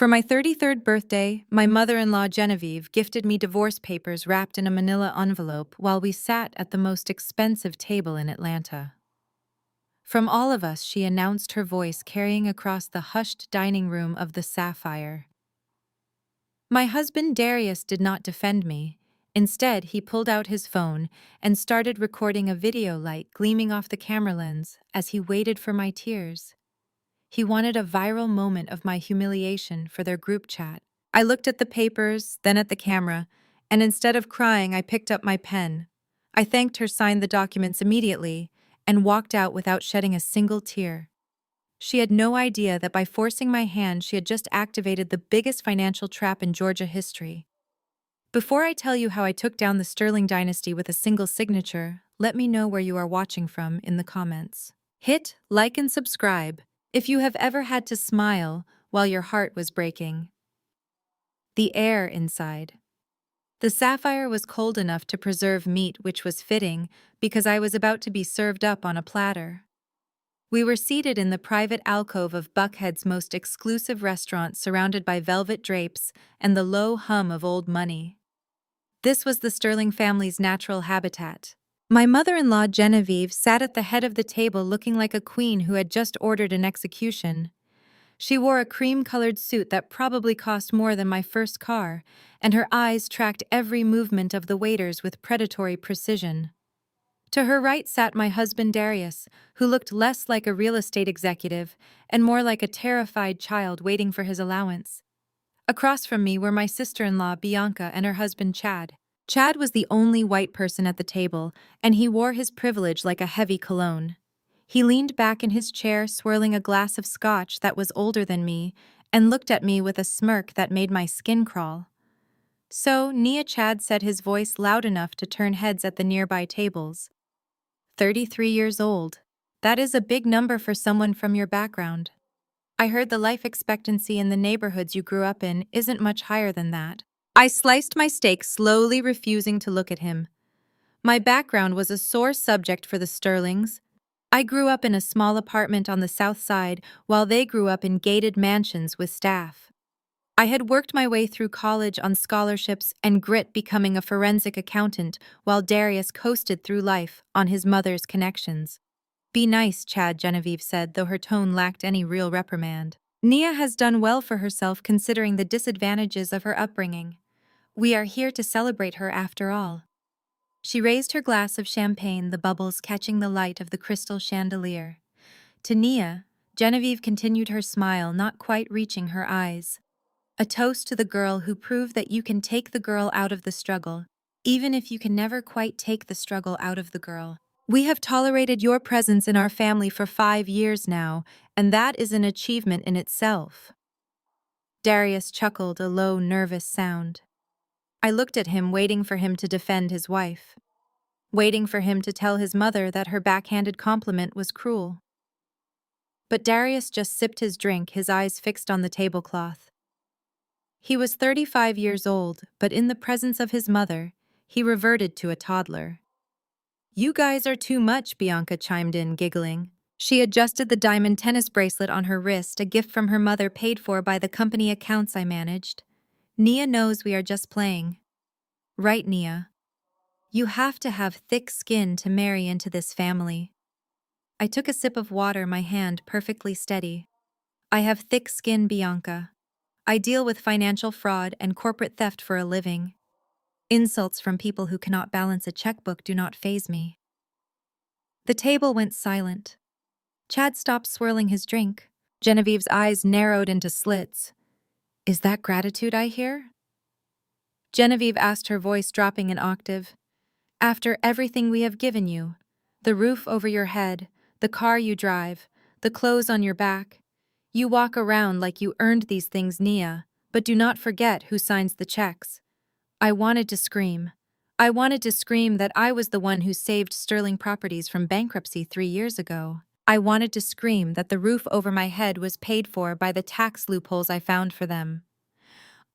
For my 33rd birthday, my mother-in-law Genevieve gifted me divorce papers wrapped in a manila envelope while we sat at the most expensive table in Atlanta. From all of us, she announced, her voice carrying across the hushed dining room of the Sapphire. My husband Darius did not defend me. Instead, he pulled out his phone and started recording a video light gleaming off the camera lens as he waited for my tears. He wanted a viral moment of my humiliation for their group chat. I looked at the papers, then at the camera, and instead of crying, I picked up my pen. I thanked her, signed the documents immediately, and walked out without shedding a single tear. She had no idea that by forcing my hand, she had just activated the biggest financial trap in Georgia history. Before I tell you how I took down the Sterling dynasty with a single signature, let me know where you are watching from in the comments. Hit like and subscribe if you have ever had to smile while your heart was breaking. The air inside. The Sapphire was cold enough to preserve meat, which was fitting because I was about to be served up on a platter. We were seated in the private alcove of Buckhead's most exclusive restaurant, surrounded by velvet drapes and the low hum of old money. This was the Sterling family's natural habitat. My mother-in-law Genevieve sat at the head of the table looking like a queen who had just ordered an execution. She wore a cream-colored suit that probably cost more than my first car, and her eyes tracked every movement of the waiters with predatory precision. To her right sat my husband Darius, who looked less like a real estate executive and more like a terrified child waiting for his allowance. Across from me were my sister-in-law Bianca and her husband Chad. Chad was the only white person at the table, and he wore his privilege like a heavy cologne. He leaned back in his chair, swirling a glass of scotch that was older than me, and looked at me with a smirk that made my skin crawl. So, Chad said, his voice loud enough to turn heads at the nearby tables. 33 years old. That is a big number for someone from your background. I heard the life expectancy in the neighborhoods you grew up in isn't much higher than that. I sliced my steak, slowly refusing to look at him. My background was a sore subject for the Sterlings. I grew up in a small apartment on the south side, while they grew up in gated mansions with staff. I had worked my way through college on scholarships and grit, becoming a forensic accountant, while Darius coasted through life on his mother's connections. Be nice, Chad, Genevieve said, though her tone lacked any real reprimand. Nia has done well for herself considering the disadvantages of her upbringing. We are here to celebrate her after all. She raised her glass of champagne, the bubbles catching the light of the crystal chandelier. To Nia, Genevieve continued her smile, not quite reaching her eyes. A toast to the girl who proved that you can take the girl out of the struggle, even if you can never quite take the struggle out of the girl. We have tolerated your presence in our family for 5 years now, and that is an achievement in itself. Darius chuckled, a low, nervous sound. I looked at him, waiting for him to defend his wife. Waiting for him to tell his mother that her backhanded compliment was cruel. But Darius just sipped his drink, his eyes fixed on the tablecloth. He was 35 years old, but in the presence of his mother, he reverted to a toddler. You guys are too much, Bianca chimed in, giggling. She adjusted the diamond tennis bracelet on her wrist, a gift from her mother paid for by the company accounts I managed. Nia knows we are just playing. Right, Nia? You have to have thick skin to marry into this family. I took a sip of water, my hand perfectly steady. I have thick skin, Bianca. I deal with financial fraud and corporate theft for a living. Insults from people who cannot balance a checkbook do not faze me. The table went silent. Chad stopped swirling his drink. Genevieve's eyes narrowed into slits. Is that gratitude I hear? Genevieve asked, her voice dropping an octave. After everything we have given you, the roof over your head, the car you drive, the clothes on your back, you walk around like you earned these things, Nia, but do not forget who signs the checks. I wanted to scream. I wanted to scream that I was the one who saved Sterling Properties from bankruptcy 3 years ago. I wanted to scream that the roof over my head was paid for by the tax loopholes I found for them.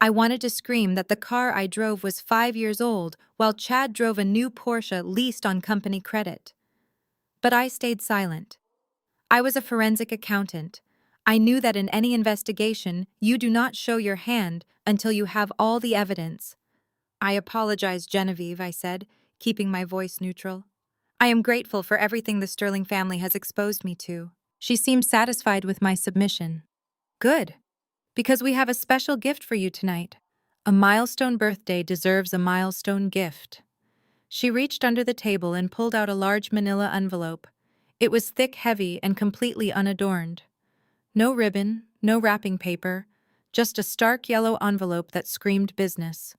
I wanted to scream that the car I drove was 5 years old, while Chad drove a new Porsche leased on company credit. But I stayed silent. I was a forensic accountant. I knew that in any investigation, you do not show your hand until you have all the evidence. I apologize, Genevieve, I said, keeping my voice neutral. I am grateful for everything the Sterling family has exposed me to. She seemed satisfied with my submission. Good, because we have a special gift for you tonight. A milestone birthday deserves a milestone gift. She reached under the table and pulled out a large manila envelope. It was thick, heavy, and completely unadorned. No ribbon, no wrapping paper, just a stark yellow envelope that screamed business.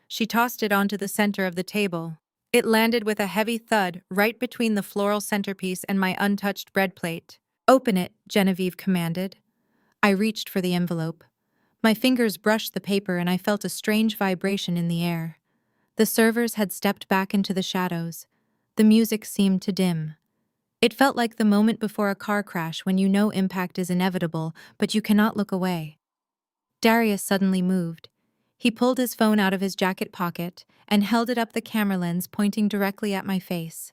She tossed it onto the center of the table. It landed with a heavy thud right between the floral centerpiece and my untouched bread plate. Open it, Genevieve commanded. I reached for the envelope. My fingers brushed the paper and I felt a strange vibration in the air. The servers had stepped back into the shadows. The music seemed to dim. It felt like the moment before a car crash when you know impact is inevitable, but you cannot look away. Darius suddenly moved. He pulled his phone out of his jacket pocket and held it up the camera lens pointing directly at my face.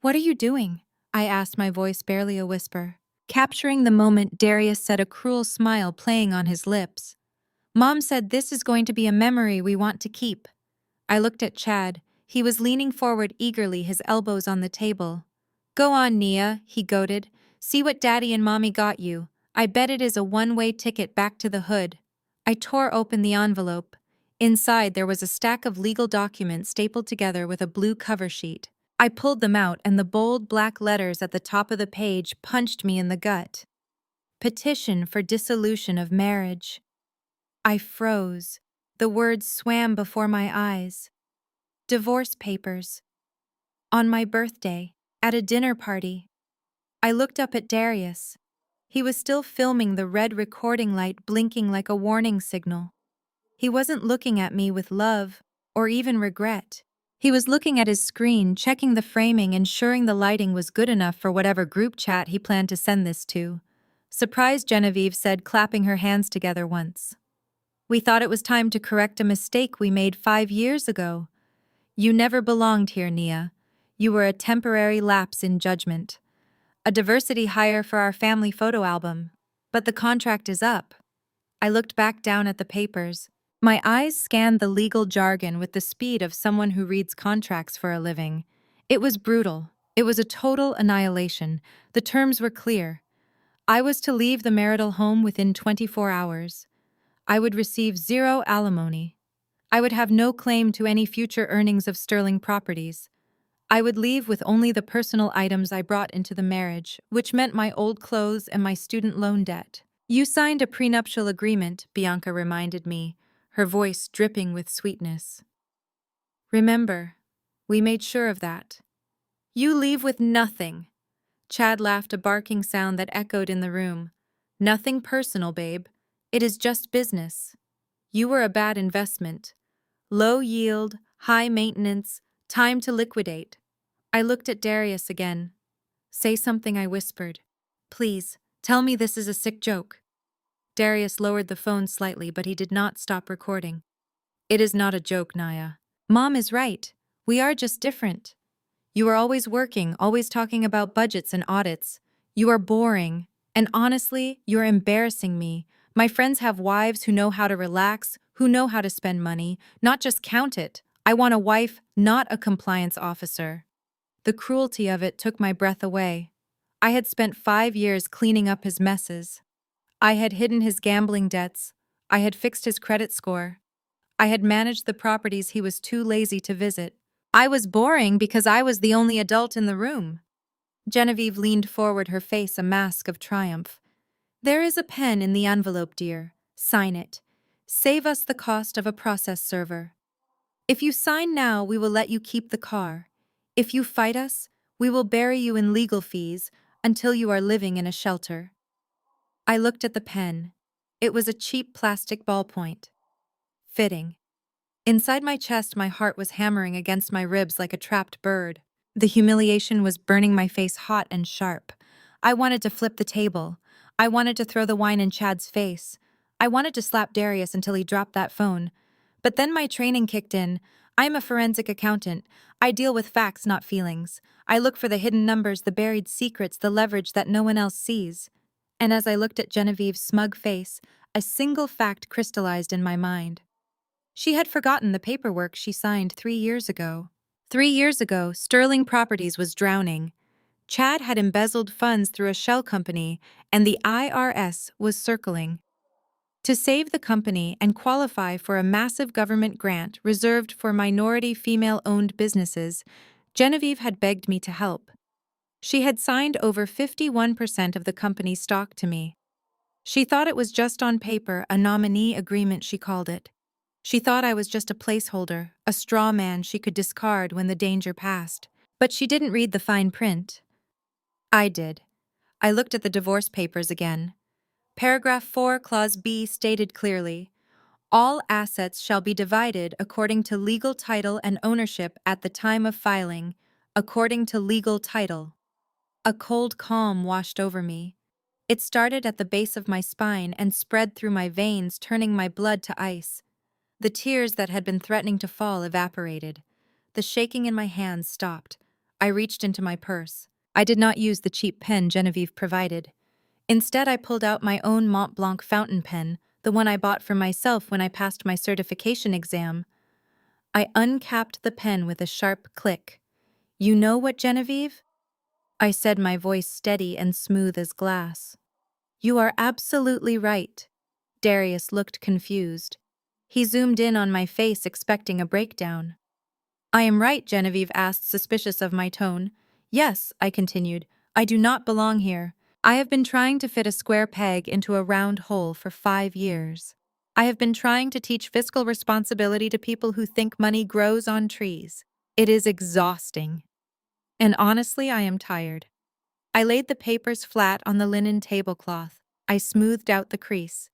"What are you doing?" I asked, my voice barely a whisper. Capturing the moment, Darius said, a cruel smile playing on his lips. "Mom said this is going to be a memory we want to keep." I looked at Chad. He was leaning forward eagerly, his elbows on the table. "Go on, Nia," he goaded. "See what Daddy and Mommy got you. I bet it is a one-way ticket back to the hood." I tore open the envelope. Inside there was a stack of legal documents stapled together with a blue cover sheet. I pulled them out and the bold black letters at the top of the page punched me in the gut. Petition for dissolution of marriage. I froze. The words swam before my eyes. Divorce papers. On my birthday, at a dinner party. I looked up at Darius. He was still filming, the red recording light blinking like a warning signal. He wasn't looking at me with love or even regret. He was looking at his screen, checking the framing, ensuring the lighting was good enough for whatever group chat he planned to send this to. "Surprised," Genevieve said, clapping her hands together once. "We thought it was time to correct a mistake we made 5 years ago. You never belonged here, Nia. You were a temporary lapse in judgment. A diversity hire for our family photo album. But the contract is up." I looked back down at the papers. My eyes scanned the legal jargon with the speed of someone who reads contracts for a living. It was brutal. It was a total annihilation. The terms were clear. I was to leave the marital home within 24 hours. I would receive 0 alimony. I would have no claim to any future earnings of Sterling Properties. I would leave with only the personal items I brought into the marriage, which meant my old clothes and my student loan debt. "You signed a prenuptial agreement," Bianca reminded me, her voice dripping with sweetness. "Remember, we made sure of that." "You leave with nothing." Chad laughed, a barking sound that echoed in the room. "Nothing personal, babe. It is just business. You were a bad investment. Low yield, high maintenance, time to liquidate." I looked at Darius again. "Say something," I whispered. "Please, tell me this is a sick joke." Darius lowered the phone slightly, but he did not stop recording. "It is not a joke, Naya. Mom is right. We are just different. You are always working, always talking about budgets and audits. You are boring. And honestly, you're embarrassing me. My friends have wives who know how to relax, who know how to spend money, not just count it. I want a wife, not a compliance officer." The cruelty of it took my breath away. I had spent 5 years cleaning up his messes. I had hidden his gambling debts. I had fixed his credit score. I had managed the properties he was too lazy to visit. I was boring because I was the only adult in the room. Genevieve leaned forward, her face a mask of triumph. "There is a pen in the envelope, dear. Sign it. Save us the cost of a process server. If you sign now, we will let you keep the car. If you fight us, we will bury you in legal fees until you are living in a shelter." I looked at the pen. It was a cheap plastic ballpoint. Fitting. Inside my chest, my heart was hammering against my ribs like a trapped bird. The humiliation was burning my face hot and sharp. I wanted to flip the table. I wanted to throw the wine in Chad's face. I wanted to slap Darius until he dropped that phone. But then my training kicked in. I'm a forensic accountant. I deal with facts, not feelings. I look for the hidden numbers, the buried secrets, the leverage that no one else sees. And as I looked at Genevieve's smug face, a single fact crystallized in my mind. She had forgotten the paperwork she signed 3 years ago. 3 years ago, Sterling Properties was drowning. Chad had embezzled funds through a shell company, and the IRS was circling. To save the company and qualify for a massive government grant reserved for minority female-owned businesses, Genevieve had begged me to help. She had signed over 51% of the company's stock to me. She thought it was just on paper, a nominee agreement she called it. She thought I was just a placeholder, a straw man she could discard when the danger passed. But she didn't read the fine print. I did. I looked at the divorce papers again. Paragraph 4, Clause B stated clearly, all assets shall be divided according to legal title and ownership at the time of filing, according to legal title. A cold calm washed over me. It started at the base of my spine and spread through my veins, turning my blood to ice. The tears that had been threatening to fall evaporated. The shaking in my hands stopped. I reached into my purse. I did not use the cheap pen Genevieve provided. Instead, I pulled out my own Mont Blanc fountain pen, the one I bought for myself when I passed my certification exam. I uncapped the pen with a sharp click. You know what, Genevieve? I said, my voice steady and smooth as glass. You are absolutely right. Darius looked confused. He zoomed in on my face, expecting a breakdown. I am right, Genevieve asked, suspicious of my tone. Yes, I continued. I do not belong here. I have been trying to fit a square peg into a round hole for 5 years. I have been trying to teach fiscal responsibility to people who think money grows on trees. It is exhausting. And honestly, I am tired. I laid the papers flat on the linen tablecloth. I smoothed out the crease.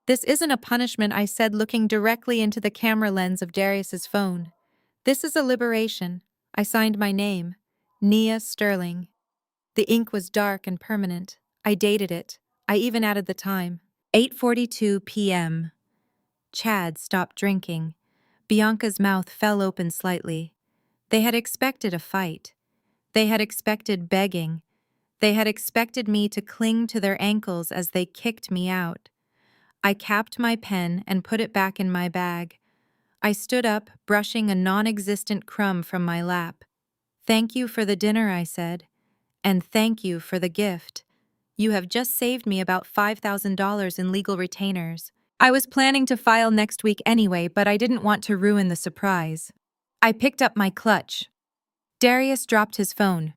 This isn't a punishment, I said, looking directly into the camera lens of Darius's phone. This is a liberation. I signed my name, Nia Sterling. The ink was dark and permanent. I dated it. I even added the time. 8:42 p.m. Chad stopped drinking. Bianca's mouth fell open slightly. They had expected a fight. They had expected begging. They had expected me to cling to their ankles as they kicked me out. I capped my pen and put it back in my bag. I stood up, brushing a non-existent crumb from my lap. Thank you for the dinner, I said. And thank you for the gift. You have just saved me about $5,000 in legal retainers. I was planning to file next week anyway, but I didn't want to ruin the surprise. I picked up my clutch. Darius dropped his phone.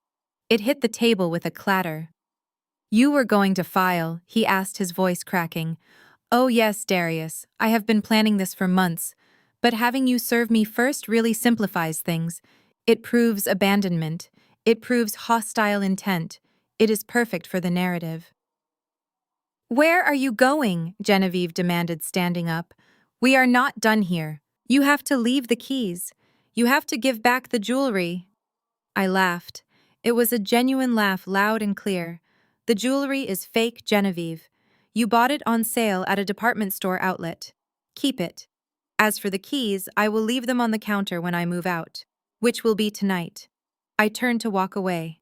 It hit the table with a clatter. You were going to file, he asked, his voice cracking. Oh yes, Darius, I have been planning this for months, but having you serve me first really simplifies things. It proves abandonment. It proves hostile intent. It is perfect for the narrative. Where are you going? Genevieve demanded, standing up. We are not done here. You have to leave the keys. You have to give back the jewelry. I laughed. It was a genuine laugh, loud and clear. The jewelry is fake, Genevieve. You bought it on sale at a department store outlet. Keep it. As for the keys, I will leave them on the counter when I move out, which will be tonight. I turned to walk away.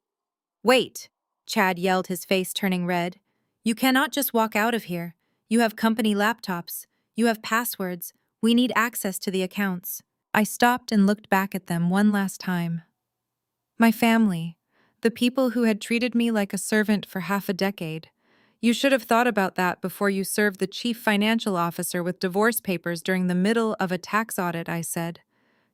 Wait, Chad yelled, his face turning red. You cannot just walk out of here. You have company laptops. You have passwords. We need access to the accounts. I stopped and looked back at them one last time. My family, the people who had treated me like a servant for half a decade. You should have thought about that before you served the chief financial officer with divorce papers during the middle of a tax audit, I said.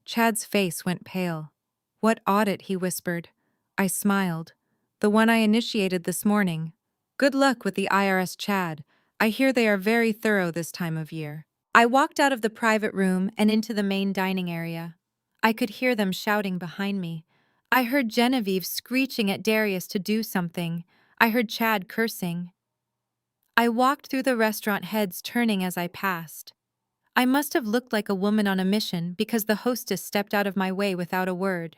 Chad's face went pale. What audit? He whispered. I smiled. The one I initiated this morning. Good luck with the IRS, Chad. I hear they are very thorough this time of year. I walked out of the private room and into the main dining area. I could hear them shouting behind me. I heard Genevieve screeching at Darius to do something. I heard Chad cursing. I walked through the restaurant, heads turning as I passed. I must have looked like a woman on a mission because the hostess stepped out of my way without a word.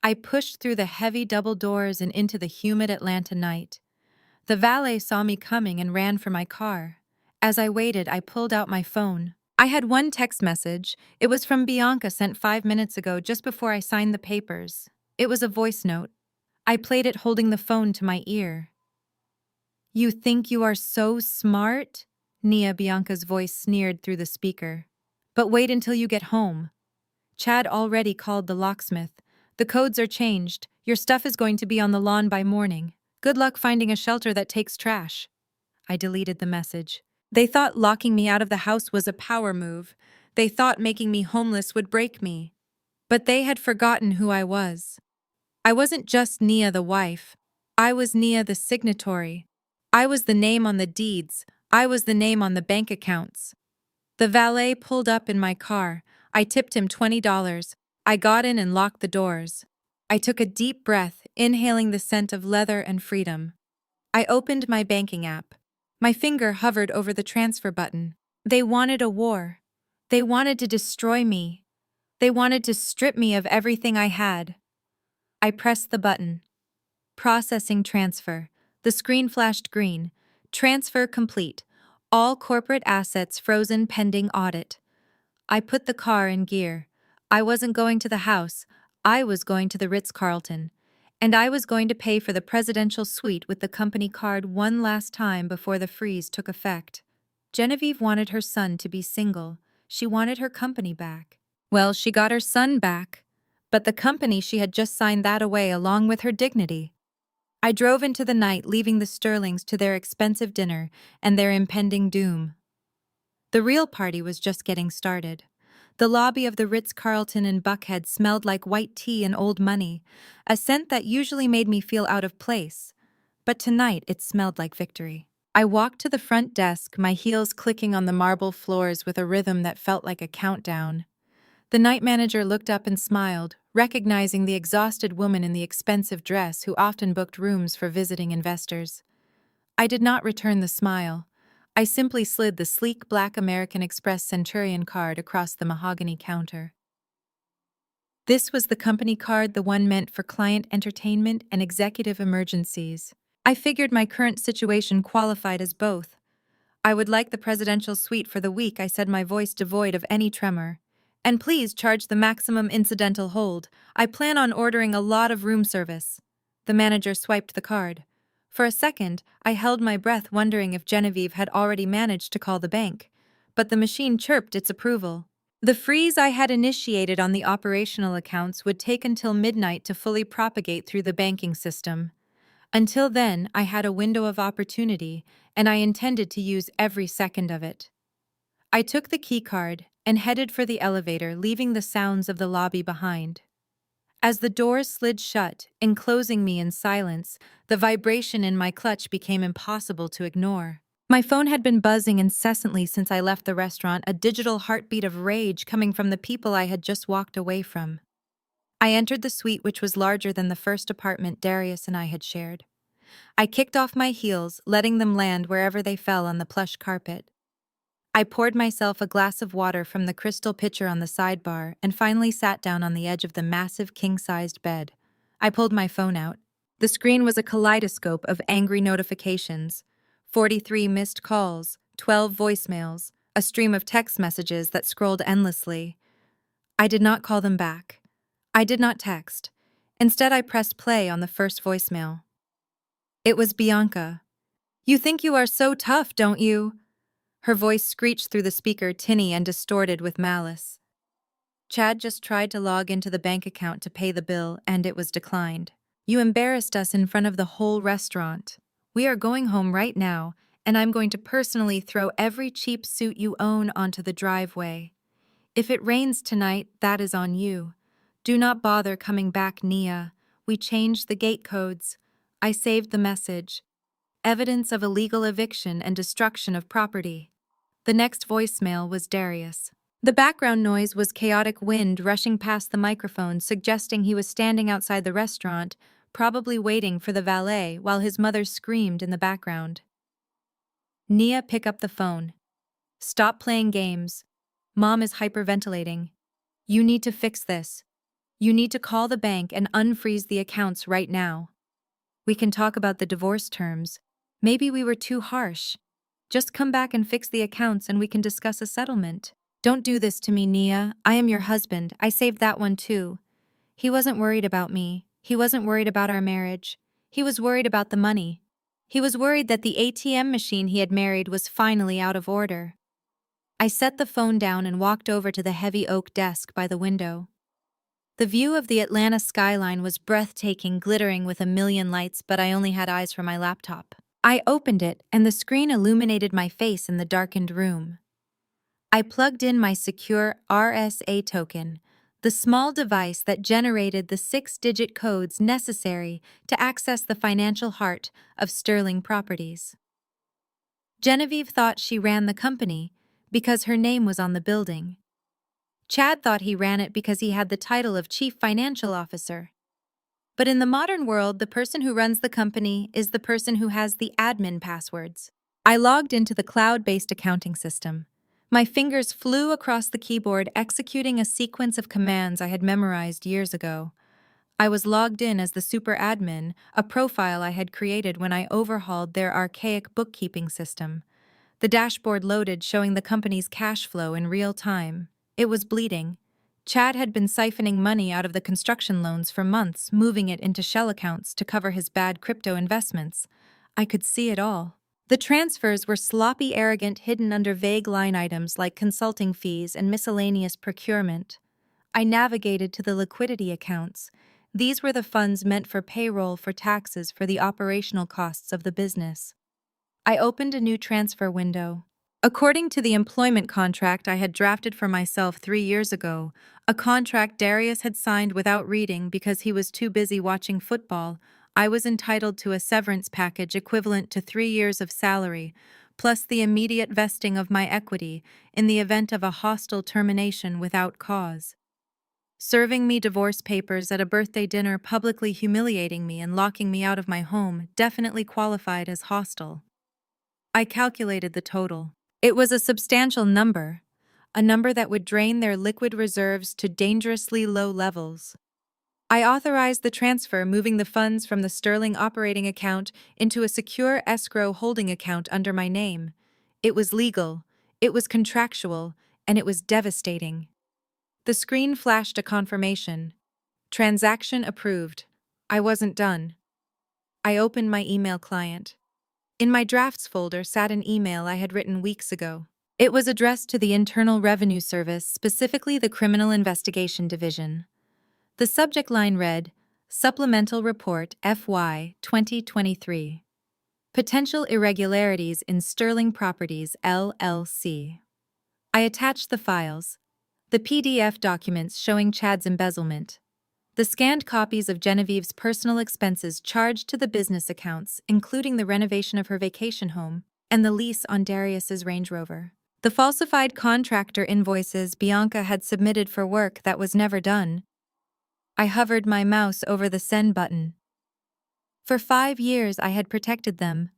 I pushed through the heavy double doors and into the humid Atlanta night. The valet saw me coming and ran for my car. As I waited, I pulled out my phone. I had one text message. It was from Bianca, sent 5 minutes ago, just before I signed the papers. It was a voice note. I played it holding the phone to my ear. You think you are so smart? Nia Bianca's voice sneered through the speaker. But wait until you get home. Chad already called the locksmith. The codes are changed. Your stuff is going to be on the lawn by morning. Good luck finding a shelter that takes trash. I deleted the message. They thought locking me out of the house was a power move. They thought making me homeless would break me. But they had forgotten who I was. I wasn't just Nia the wife. I was Nia the signatory. I was the name on the deeds. I was the name on the bank accounts. The valet pulled up in my car. I tipped him $20. I got in and locked the doors. I took a deep breath, inhaling the scent of leather and freedom. I opened my banking app. My finger hovered over the transfer button. They wanted a war. They wanted to destroy me. They wanted to strip me of everything I had. I pressed the button. Processing transfer. The screen flashed green. Transfer complete. All corporate assets frozen pending audit. I put the car in gear. I wasn't going to the house. I was going to the Ritz-Carlton. And I was going to pay for the presidential suite with the company card one last time before the freeze took effect. Genevieve wanted her son to be single. She wanted her company back. Well, she got her son back. But the company, she had just signed that away along with her dignity. I drove into the night, leaving the Sterlings to their expensive dinner and their impending doom. The real party was just getting started. The lobby of the Ritz-Carlton in Buckhead smelled like white tea and old money, a scent that usually made me feel out of place. But tonight it smelled like victory. I walked to the front desk, my heels clicking on the marble floors with a rhythm that felt like a countdown. The night manager looked up and smiled, recognizing the exhausted woman in the expensive dress who often booked rooms for visiting investors. I did not return the smile. I simply slid the sleek black American Express Centurion card across the mahogany counter. This was the company card, the one meant for client entertainment and executive emergencies. I figured my current situation qualified as both. I would like the presidential suite for the week, I said, my voice devoid of any tremor. And please charge the maximum incidental hold. I plan on ordering a lot of room service. The manager swiped the card. For a second, I held my breath, wondering if Genevieve had already managed to call the bank. But the machine chirped its approval. The freeze I had initiated on the operational accounts would take until midnight to fully propagate through the banking system. Until then, I had a window of opportunity, and I intended to use every second of it. I took the keycard and headed for the elevator, leaving the sounds of the lobby behind. As the doors slid shut, enclosing me in silence, the vibration in my clutch became impossible to ignore. My phone had been buzzing incessantly since I left the restaurant, a digital heartbeat of rage coming from the people I had just walked away from. I entered the suite, which was larger than the first apartment Darius and I had shared. I kicked off my heels, letting them land wherever they fell on the plush carpet. I poured myself a glass of water from the crystal pitcher on the sidebar and finally sat down on the edge of the massive king-sized bed. I pulled my phone out. The screen was a kaleidoscope of angry notifications. 43 missed calls, 12 voicemails, a stream of text messages that scrolled endlessly. I did not call them back. I did not text. Instead, I pressed play on the first voicemail. It was Bianca. "You think you are so tough, don't you?" Her voice screeched through the speaker, tinny and distorted with malice. Chad just tried to log into the bank account to pay the bill, and it was declined. "You embarrassed us in front of the whole restaurant. We are going home right now, and I'm going to personally throw every cheap suit you own onto the driveway. If it rains tonight, that is on you. Do not bother coming back, Nia. We changed the gate codes. I saved the message. Evidence of illegal eviction and destruction of property." The next voicemail was Darius. The background noise was chaotic wind rushing past the microphone, suggesting he was standing outside the restaurant, probably waiting for the valet, while his mother screamed in the background. "Nia, pick up the phone. Stop playing games. Mom is hyperventilating. You need to fix this. You need to call the bank and unfreeze the accounts right now. We can talk about the divorce terms. Maybe we were too harsh. Just come back and fix the accounts and we can discuss a settlement. Don't do this to me, Nia. I am your husband. I saved that one too. He wasn't worried about me. He wasn't worried about our marriage. He was worried about the money. He was worried that the ATM machine he had married was finally out of order. I set the phone down and walked over to the heavy oak desk by the window. The view of the Atlanta skyline was breathtaking, glittering with a million lights, but I only had eyes for my laptop. I opened it, and the screen illuminated my face in the darkened room. I plugged in my secure RSA token, the small device that generated the 6-digit codes necessary to access the financial heart of Sterling Properties. Genevieve thought she ran the company because her name was on the building. Chad thought he ran it because he had the title of Chief Financial Officer. But in the modern world, the person who runs the company is the person who has the admin passwords. I logged into the cloud-based accounting system. My fingers flew across the keyboard, executing a sequence of commands I had memorized years ago. I was logged in as the super admin, a profile I had created when I overhauled their archaic bookkeeping system. The dashboard loaded, showing the company's cash flow in real time. It was bleeding. Chad had been siphoning money out of the construction loans for months, moving it into shell accounts to cover his bad crypto investments. I could see it all. The transfers were sloppy, arrogant, hidden under vague line items like consulting fees and miscellaneous procurement. I navigated to the liquidity accounts. These were the funds meant for payroll, for taxes, for the operational costs of the business. I opened a new transfer window. According to the employment contract I had drafted for myself 3 years ago, a contract Darius had signed without reading because he was too busy watching football, I was entitled to a severance package equivalent to 3 years of salary, plus the immediate vesting of my equity in the event of a hostile termination without cause. Serving me divorce papers at a birthday dinner, publicly humiliating me and locking me out of my home, definitely qualified as hostile. I calculated the total. It was a substantial number, a number that would drain their liquid reserves to dangerously low levels. I authorized the transfer, moving the funds from the Sterling operating account into a secure escrow holding account under my name. It was legal, it was contractual, and it was devastating. The screen flashed a confirmation. Transaction approved. I wasn't done. I opened my email client. In my drafts folder sat an email I had written weeks ago. It was addressed to the Internal Revenue Service, specifically the Criminal Investigation Division. The subject line read, Supplemental Report FY 2023. Potential Irregularities in Sterling Properties, LLC. I attached the files, the PDF documents showing Chad's embezzlement, the scanned copies of Genevieve's personal expenses charged to the business accounts, including the renovation of her vacation home, and the lease on Darius's Range Rover. The falsified contractor invoices Bianca had submitted for work that was never done. I hovered my mouse over the send button. For 5 years I had protected them.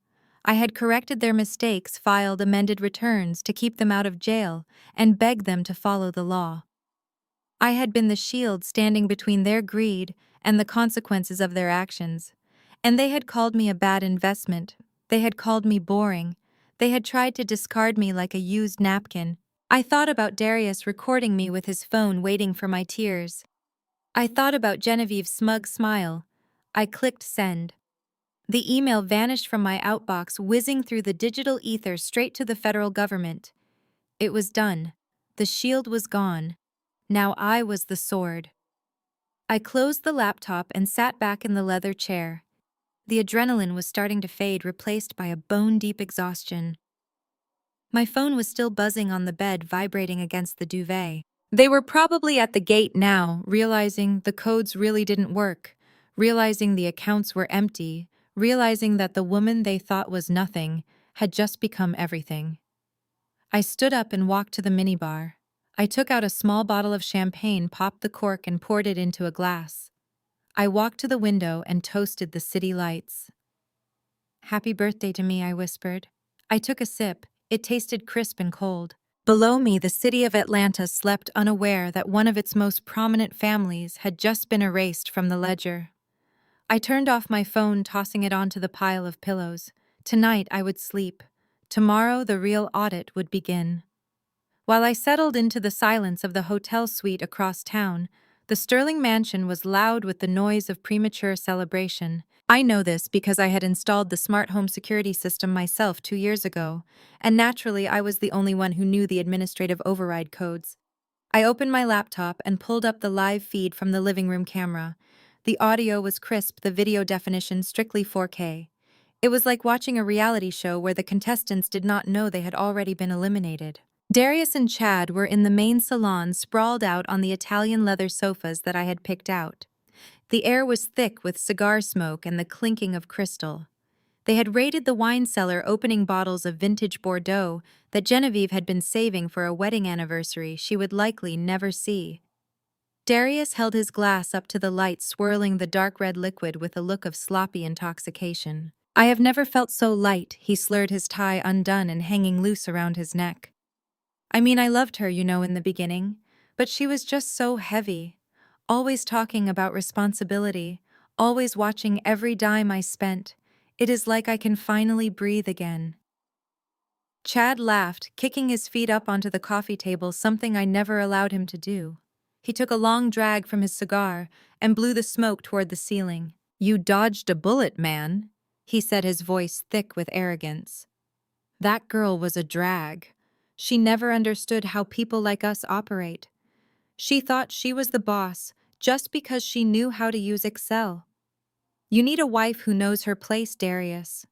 I had corrected their mistakes, filed amended returns to keep them out of jail, and begged them to follow the law. I had been the shield standing between their greed and the consequences of their actions. And they had called me a bad investment. They had called me boring. They had tried to discard me like a used napkin. I thought about Darius recording me with his phone, waiting for my tears. I thought about Genevieve's smug smile. I clicked send. The email vanished from my outbox, whizzing through the digital ether straight to the federal government. It was done. The shield was gone. Now I was the sword. I closed the laptop and sat back in the leather chair. The adrenaline was starting to fade, replaced by a bone-deep exhaustion. My phone was still buzzing on the bed, vibrating against the duvet. They were probably at the gate now, realizing the codes really didn't work, realizing the accounts were empty, realizing that the woman they thought was nothing had just become everything. I stood up and walked to the minibar. I took out a small bottle of champagne, popped the cork, and poured it into a glass. I walked to the window and toasted the city lights. "Happy birthday to me," I whispered. I took a sip. It tasted crisp and cold. Below me, the city of Atlanta slept, unaware that one of its most prominent families had just been erased from the ledger. I turned off my phone, tossing it onto the pile of pillows. Tonight I would sleep. Tomorrow the real audit would begin. While I settled into the silence of the hotel suite across town, the Sterling mansion was loud with the noise of premature celebration. I know this because I had installed the smart home security system myself 2 years ago, and naturally I was the only one who knew the administrative override codes. I opened my laptop and pulled up the live feed from the living room camera. The audio was crisp, the video definition strictly 4K. It was like watching a reality show where the contestants did not know they had already been eliminated. Darius and Chad were in the main salon, sprawled out on the Italian leather sofas that I had picked out. The air was thick with cigar smoke and the clinking of crystal. They had raided the wine cellar, opening bottles of vintage Bordeaux that Genevieve had been saving for a wedding anniversary she would likely never see. Darius held his glass up to the light, swirling the dark red liquid with a look of sloppy intoxication. I have never felt so light, he slurred, his tie undone and hanging loose around his neck. I mean, I loved her, in the beginning, but she was just so heavy. Always talking about responsibility, always watching every dime I spent. It is like I can finally breathe again. Chad laughed, kicking his feet up onto the coffee table, something I never allowed him to do. He took a long drag from his cigar and blew the smoke toward the ceiling. "You dodged a bullet, man," he said, his voice thick with arrogance. That girl was a drag. She never understood how people like us operate. She thought she was the boss just because she knew how to use Excel. You need a wife who knows her place, Darius.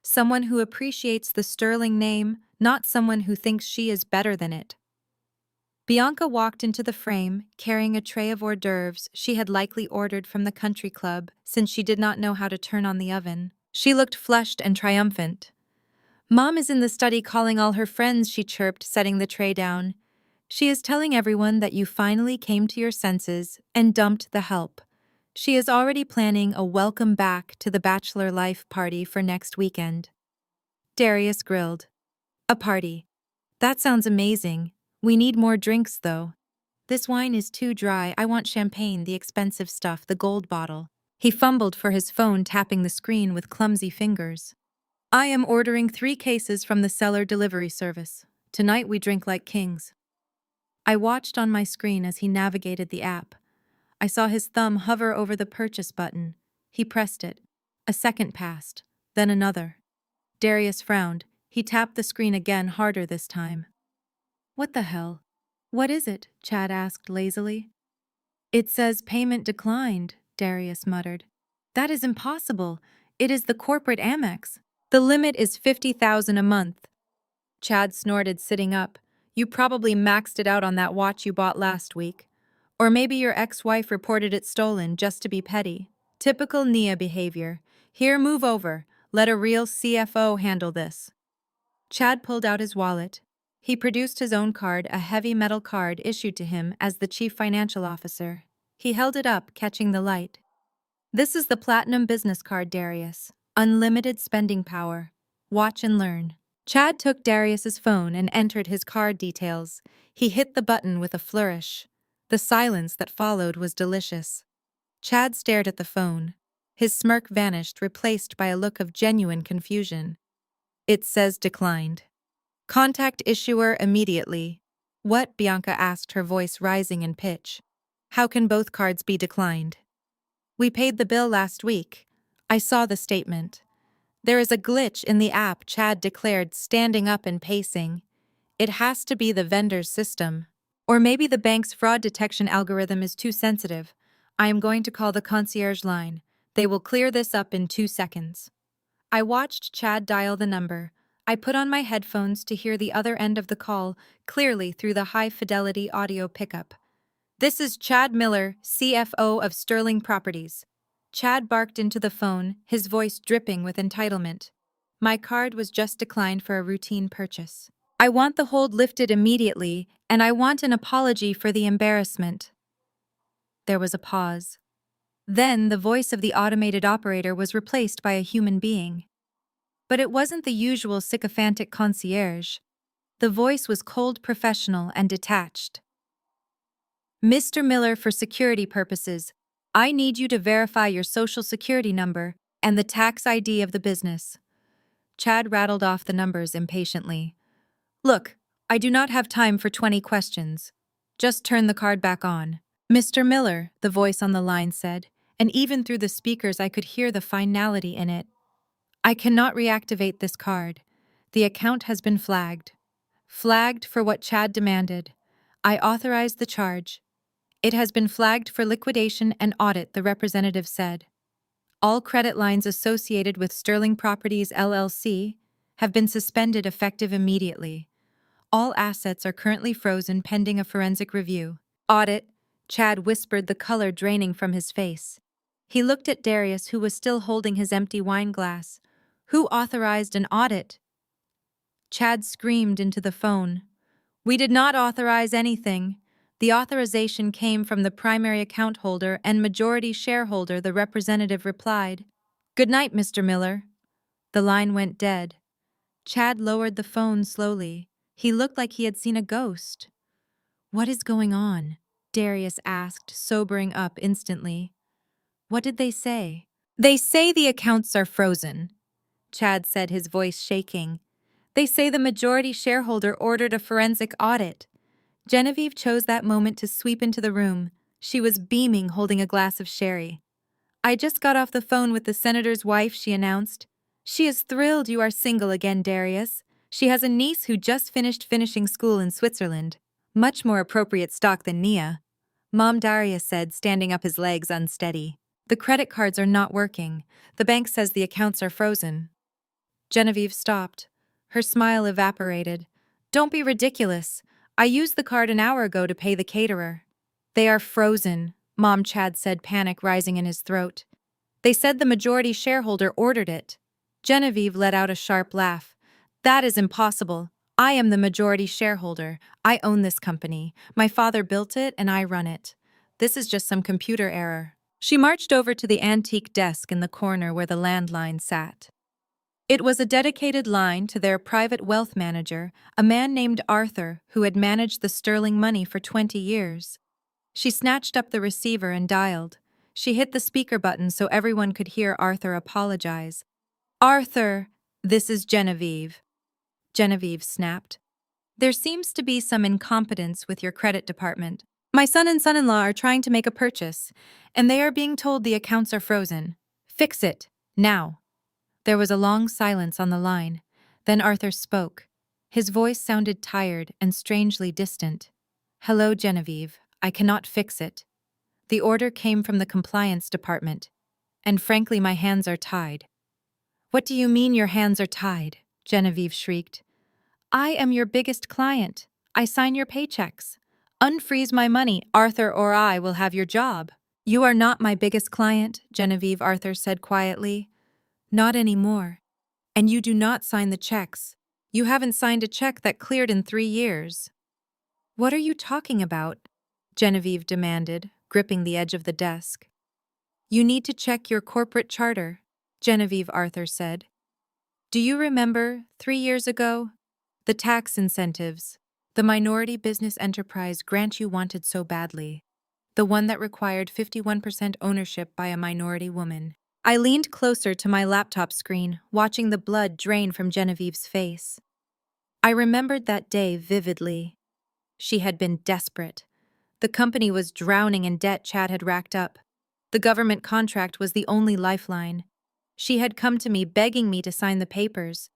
Someone who appreciates the sterling name, not someone who thinks she is better than it. Bianca walked into the frame, carrying a tray of hors d'oeuvres she had likely ordered from the country club since she did not know how to turn on the oven. She looked flushed and triumphant. "Mom is in the study calling all her friends," she chirped, setting the tray down. "She is telling everyone that you finally came to your senses and dumped the help. She is already planning a welcome back to the bachelor life party for next weekend." Darius grilled. "A party? That sounds amazing. We need more drinks, though. This wine is too dry. I want champagne, the expensive stuff, the gold bottle." He fumbled for his phone, tapping the screen with clumsy fingers. "I am ordering 3 cases from the cellar delivery service. Tonight we drink like kings." I watched on my screen as he navigated the app. I saw his thumb hover over the purchase button. He pressed it. A second passed, then another. Darius frowned. He tapped the screen again, harder this time. "What the hell? What is it?" Chad asked lazily. "It says payment declined," Darius muttered. "That is impossible. It is the corporate Amex. The limit is $50,000 a month." Chad snorted, sitting up. "You probably maxed it out on that watch you bought last week. Or maybe your ex-wife reported it stolen just to be petty. Typical Nia behavior. Here, move over. Let a real CFO handle this." Chad pulled out his wallet. He produced his own card, a heavy metal card issued to him as the chief financial officer. He held it up, catching the light. "This is the Platinum Business Card, Darius. Unlimited spending power. Watch and learn." Chad took Darius's phone and entered his card details. He hit the button with a flourish. The silence that followed was delicious. Chad stared at the phone. His smirk vanished, replaced by a look of genuine confusion. "It says declined. Contact issuer immediately." "What?" Bianca asked, her voice rising in pitch. "How can both cards be declined?" "We paid the bill last week. I saw the statement." "There is a glitch in the app," Chad declared, standing up and pacing. "It has to be the vendor's system. Or maybe the bank's fraud detection algorithm is too sensitive. I am going to call the concierge line. They will clear this up in 2 seconds." I watched Chad dial the number. I put on my headphones to hear the other end of the call, clearly through the high-fidelity audio pickup. "This is Chad Miller, CFO of Sterling Properties." Chad barked into the phone, his voice dripping with entitlement. "My card was just declined for a routine purchase. I want the hold lifted immediately, and I want an apology for the embarrassment." There was a pause. Then the voice of the automated operator was replaced by a human being. But it wasn't the usual sycophantic concierge. The voice was cold, professional, and detached. "Mr. Miller, for security purposes, I need you to verify your social security number and the tax ID of the business." Chad rattled off the numbers impatiently. "Look, I do not have time for 20 questions. Just turn the card back on." "Mr. Miller," the voice on the line said, and even through the speakers I could hear the finality in it. I cannot reactivate this card. The account has been flagged. Flagged for what Chad demanded. I authorized the charge. It has been flagged for liquidation and audit, the representative said. All credit lines associated with Sterling Properties LLC have been suspended effective immediately. All assets are currently frozen pending a forensic review. Audit, Chad whispered, the color draining from his face. He looked at Darius, who was still holding his empty wine glass. Who authorized an audit? Chad screamed into the phone. We did not authorize anything. The authorization came from the primary account holder and majority shareholder, the representative replied. Good night, Mr. Miller. The line went dead. Chad lowered the phone slowly. He looked like he had seen a ghost. What is going on? Darius asked, sobering up instantly. What did they say? They say the accounts are frozen, Chad said, his voice shaking. They say the majority shareholder ordered a forensic audit. Genevieve chose that moment to sweep into the room. She was beaming, holding a glass of sherry. I just got off the phone with the senator's wife, she announced. She is thrilled you are single again, Darius. She has a niece who just finished finishing school in Switzerland. Much more appropriate stock than Nia. Mom, Darius said, standing up, his legs unsteady. The credit cards are not working. The bank says the accounts are frozen. Genevieve stopped. Her smile evaporated. Don't be ridiculous. I used the card an hour ago to pay the caterer. They are frozen, Mom, Chad said, panic rising in his throat. They said the majority shareholder ordered it. Genevieve let out a sharp laugh. That is impossible. I am the majority shareholder. I own this company. My father built it and I run it. This is just some computer error. She marched over to the antique desk in the corner where the landline sat. It was a dedicated line to their private wealth manager, a man named Arthur, who had managed the Sterling money for 20 years. She snatched up the receiver and dialed. She hit the speaker button so everyone could hear Arthur apologize. Arthur, this is Genevieve. Genevieve snapped. There seems to be some incompetence with your credit department. My son and son-in-law are trying to make a purchase, and they are being told the accounts are frozen. Fix it, now. There was a long silence on the line. Then Arthur spoke. His voice sounded tired and strangely distant. Hello, Genevieve. I cannot fix it. The order came from the compliance department, and frankly, my hands are tied. What do you mean your hands are tied? Genevieve shrieked. I am your biggest client. I sign your paychecks. Unfreeze my money, Arthur, or I will have your job. You are not my biggest client, Genevieve, Arthur said quietly. Not anymore. And you do not sign the checks. You haven't signed a check that cleared in 3 years. What are you talking about? Genevieve demanded, gripping the edge of the desk. You need to check your corporate charter, Genevieve, Arthur said. Do you remember, 3 years ago? The tax incentives, the minority business enterprise grant you wanted so badly. The one that required 51% ownership by a minority woman. I leaned closer to my laptop screen, watching the blood drain from Genevieve's face. I remembered that day vividly. She had been desperate. The company was drowning in debt Chad had racked up. The government contract was the only lifeline. She had come to me begging me to sign the papers.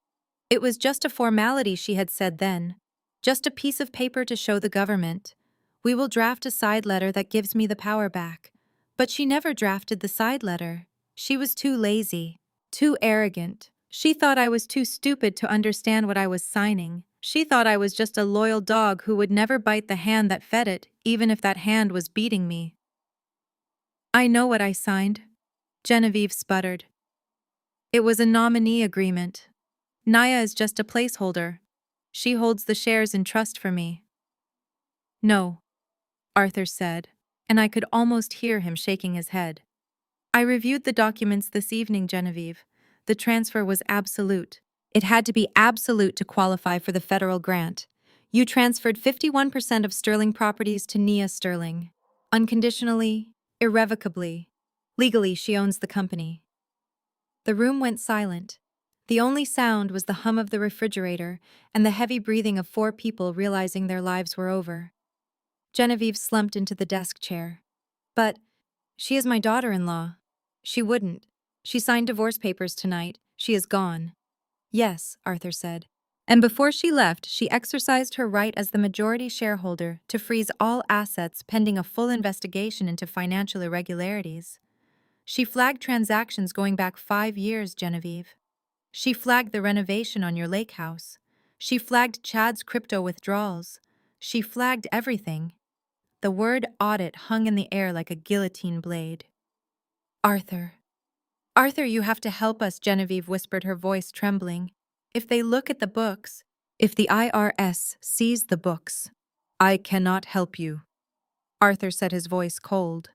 It was just a formality, she had said then. Just a piece of paper to show the government. We will draft a side letter that gives me the power back. But she never drafted the side letter. She was too lazy, too arrogant. She thought I was too stupid to understand what I was signing. She thought I was just a loyal dog who would never bite the hand that fed it, even if that hand was beating me. I know what I signed, Genevieve sputtered. It was a nominee agreement. Naya is just a placeholder. She holds the shares in trust for me. No, Arthur said, and I could almost hear him shaking his head. I reviewed the documents this evening, Genevieve. The transfer was absolute. It had to be absolute to qualify for the federal grant. You transferred 51% of Sterling Properties to Nia Sterling. Unconditionally, irrevocably. Legally, she owns the company. The room went silent. The only sound was the hum of the refrigerator and the heavy breathing of 4 people realizing their lives were over. Genevieve slumped into the desk chair. But She is my daughter-in-law. She wouldn't. She signed divorce papers tonight. She is gone. Yes, Arthur said. And before she left, she exercised her right as the majority shareholder to freeze all assets pending a full investigation into financial irregularities. She flagged transactions going back 5 years, Genevieve. She flagged the renovation on your lake house. She flagged Chad's crypto withdrawals. She flagged everything. The word audit hung in the air like a guillotine blade. Arthur. Arthur, you have to help us, Genevieve whispered, her voice trembling. If they look at the books, if the IRS sees the books, I cannot help you. Arthur said, his voice cold.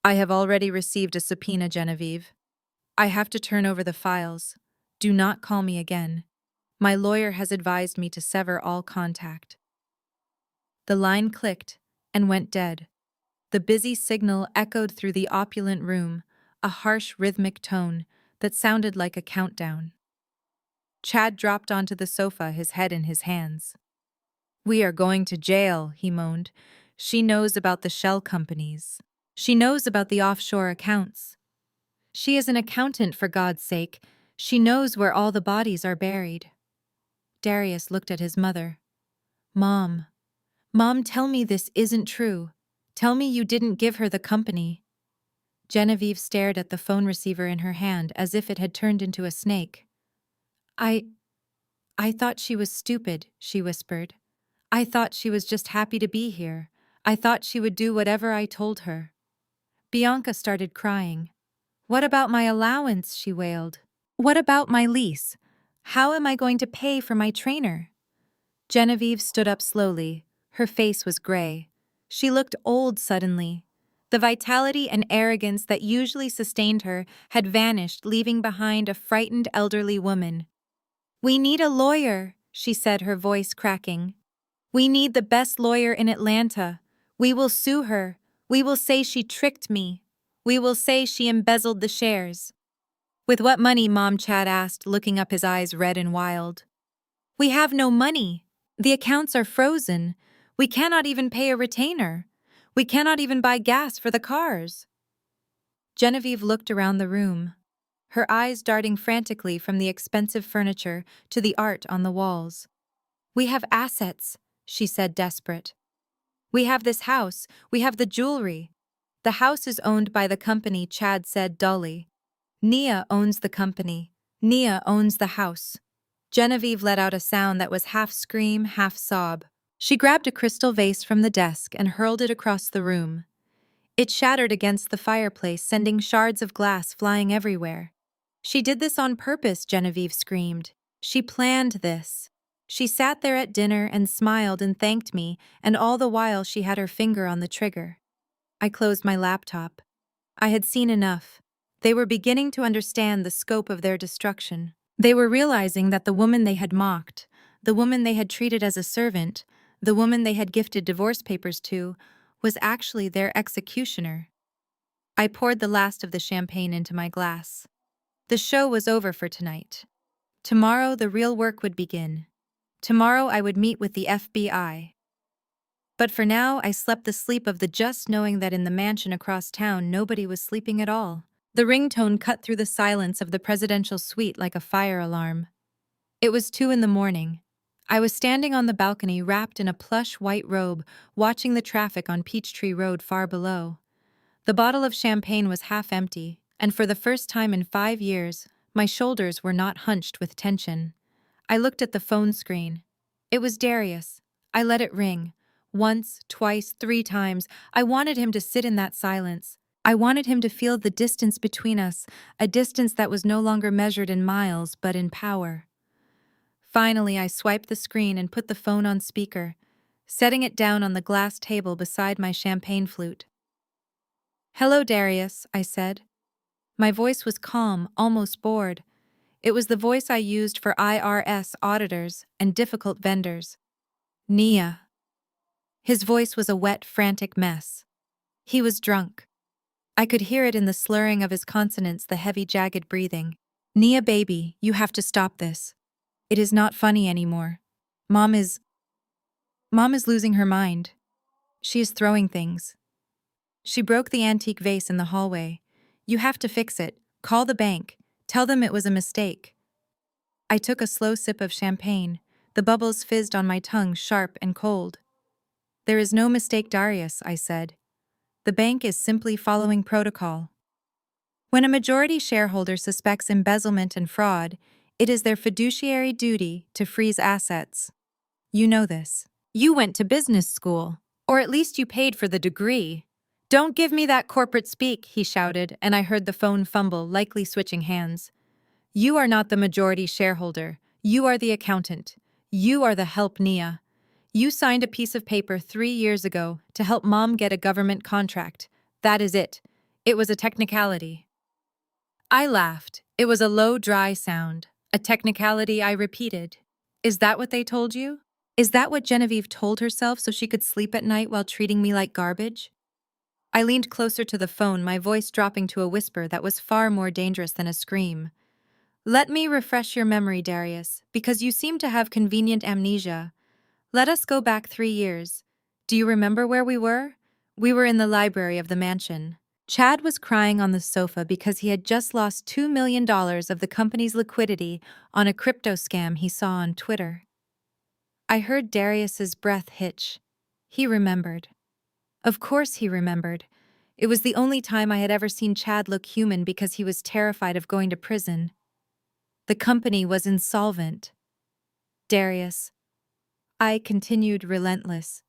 I have already received a subpoena, Genevieve. I have to turn over the files. Do not call me again. My lawyer has advised me to sever all contact. The line clicked and went dead. The busy signal echoed through the opulent room, a harsh rhythmic tone that sounded like a countdown. Chad dropped onto the sofa, his head in his hands. We are going to jail, he moaned. She knows about the shell companies. She knows about the offshore accounts. She is an accountant, for God's sake. She knows where all the bodies are buried. Darius looked at his mother. Mom, tell me this isn't true. Tell me you didn't give her the company. Genevieve stared at the phone receiver in her hand as if it had turned into a snake. I thought she was stupid, she whispered. I thought she was just happy to be here. I thought she would do whatever I told her. Bianca started crying. What about my allowance, she wailed. What about my lease? How am I going to pay for my trainer? Genevieve stood up slowly. Her face was gray. She looked old suddenly. The vitality and arrogance that usually sustained her had vanished, leaving behind a frightened elderly woman. We need a lawyer, she said, her voice cracking. We need the best lawyer in Atlanta. We will sue her. We will say she tricked me. We will say she embezzled the shares. With what money? Mom, Chad asked, looking up, his eyes red and wild. We have no money. The accounts are frozen. We cannot even pay a retainer. We cannot even buy gas for the cars. Genevieve looked around the room, her eyes darting frantically from the expensive furniture to the art on the walls. We have assets, she said, desperate. We have this house. We have the jewelry. The house is owned by the company, Chad said dully. Nia owns the company. Nia owns the house. Genevieve let out a sound that was half scream, half sob. She grabbed a crystal vase from the desk and hurled it across the room. It shattered against the fireplace, sending shards of glass flying everywhere. She did this on purpose, Genevieve screamed. She planned this. She sat there at dinner and smiled and thanked me, and all the while she had her finger on the trigger. I closed my laptop. I had seen enough. They were beginning to understand the scope of their destruction. They were realizing that the woman they had mocked, the woman they had treated as a servant, the woman they had gifted divorce papers to, was actually their executioner. I poured the last of the champagne into my glass. The show was over for tonight. Tomorrow the real work would begin. Tomorrow I would meet with the FBI. But for now I slept the sleep of the just, knowing that in the mansion across town nobody was sleeping at all. The ringtone cut through the silence of the presidential suite like a fire alarm. It was 2 a.m. I was standing on the balcony wrapped in a plush white robe, watching the traffic on Peachtree Road far below. The bottle of champagne was half empty, and for the first time in 5 years, my shoulders were not hunched with tension. I looked at the phone screen. It was Darius. I let it ring. Once, twice, 3 times. I wanted him to sit in that silence. I wanted him to feel the distance between us, a distance that was no longer measured in miles, but in power. Finally, I swiped the screen and put the phone on speaker, setting it down on the glass table beside my champagne flute. Hello, Darius, I said. My voice was calm, almost bored. It was the voice I used for IRS auditors and difficult vendors. Nia. His voice was a wet, frantic mess. He was drunk. I could hear it in the slurring of his consonants, the heavy, jagged breathing. Nia, baby, you have to stop this. It is not funny anymore. Mom is losing her mind. She is throwing things. She broke the antique vase in the hallway. You have to fix it. Call the bank. Tell them it was a mistake. I took a slow sip of champagne. The bubbles fizzed on my tongue, sharp and cold. There is no mistake, Darius, I said. The bank is simply following protocol. When a majority shareholder suspects embezzlement and fraud, it is their fiduciary duty to freeze assets. You know this. You went to business school, or at least you paid for the degree. Don't give me that corporate speak, he shouted, and I heard the phone fumble, likely switching hands. You are not the majority shareholder. You are the accountant. You are the help, Nia. You signed a piece of paper 3 years ago to help Mom get a government contract. That is it. It was a technicality. I laughed. It was a low, dry sound. A technicality, I repeated. Is that what they told you? Is that what Genevieve told herself so she could sleep at night while treating me like garbage? I leaned closer to the phone, my voice dropping to a whisper that was far more dangerous than a scream. Let me refresh your memory, Darius, because you seem to have convenient amnesia. Let us go back 3 years. Do you remember where we were? We were in the library of the mansion. Chad was crying on the sofa because he had just lost $2 million of the company's liquidity on a crypto scam he saw on Twitter. I heard Darius's breath hitch. He remembered. Of course he remembered. It was the only time I had ever seen Chad look human because he was terrified of going to prison. The company was insolvent. Darius. I continued relentless.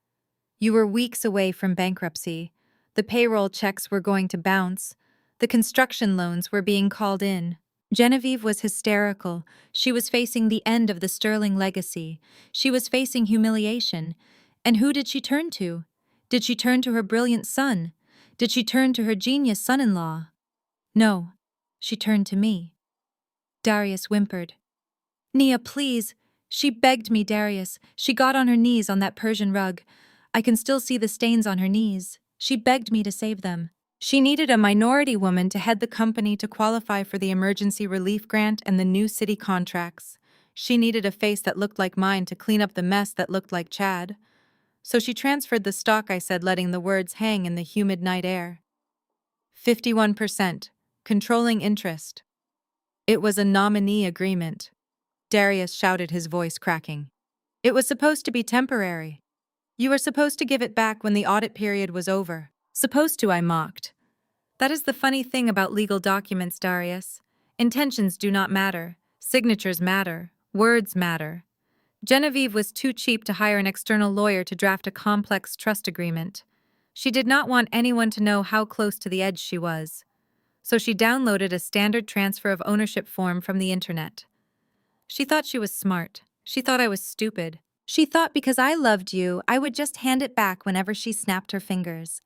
You were weeks away from bankruptcy. The payroll checks were going to bounce. The construction loans were being called in. Genevieve was hysterical. She was facing the end of the Sterling legacy. She was facing humiliation. And who did she turn to? Did she turn to her brilliant son? Did she turn to her genius son-in-law? No, she turned to me. Darius whimpered. Nia, please. She begged me, Darius. She got on her knees on that Persian rug. I can still see the stains on her knees. She begged me to save them. She needed a minority woman to head the company to qualify for the emergency relief grant and the new city contracts. She needed a face that looked like mine to clean up the mess that looked like Chad. So she transferred the stock, I said, letting the words hang in the humid night air. 51%. Controlling interest. It was a nominee agreement. Darius shouted, his voice cracking. It was supposed to be temporary. You were supposed to give it back when the audit period was over. Supposed to, I mocked. That is the funny thing about legal documents, Darius. Intentions do not matter. Signatures matter. Words matter. Genevieve was too cheap to hire an external lawyer to draft a complex trust agreement. She did not want anyone to know how close to the edge she was. So she downloaded a standard transfer of ownership form from the internet. She thought she was smart. She thought I was stupid. She thought because I loved you, I would just hand it back whenever she snapped her fingers.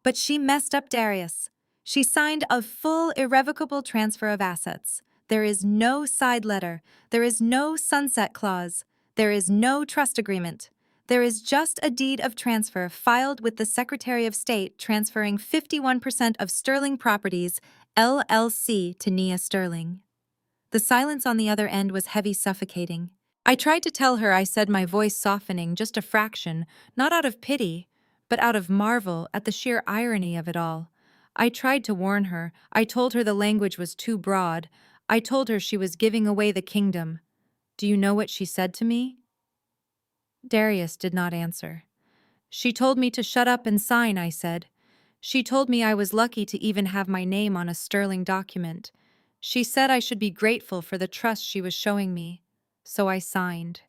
But she messed up, Darius. She signed a full, irrevocable transfer of assets. There is no side letter. There is no sunset clause. There is no trust agreement. There is just a deed of transfer filed with the Secretary of State transferring 51% of Sterling Properties, LLC, to Nia Sterling. The silence on the other end was heavy, suffocating. I tried to tell her, I said, my voice softening just a fraction, not out of pity, but out of marvel at the sheer irony of it all. I tried to warn her. I told her the language was too broad. I told her she was giving away the kingdom. Do you know what she said to me? Darius did not answer. She told me to shut up and sign, I said. She told me I was lucky to even have my name on a Sterling document. She said I should be grateful for the trust she was showing me. So I signed.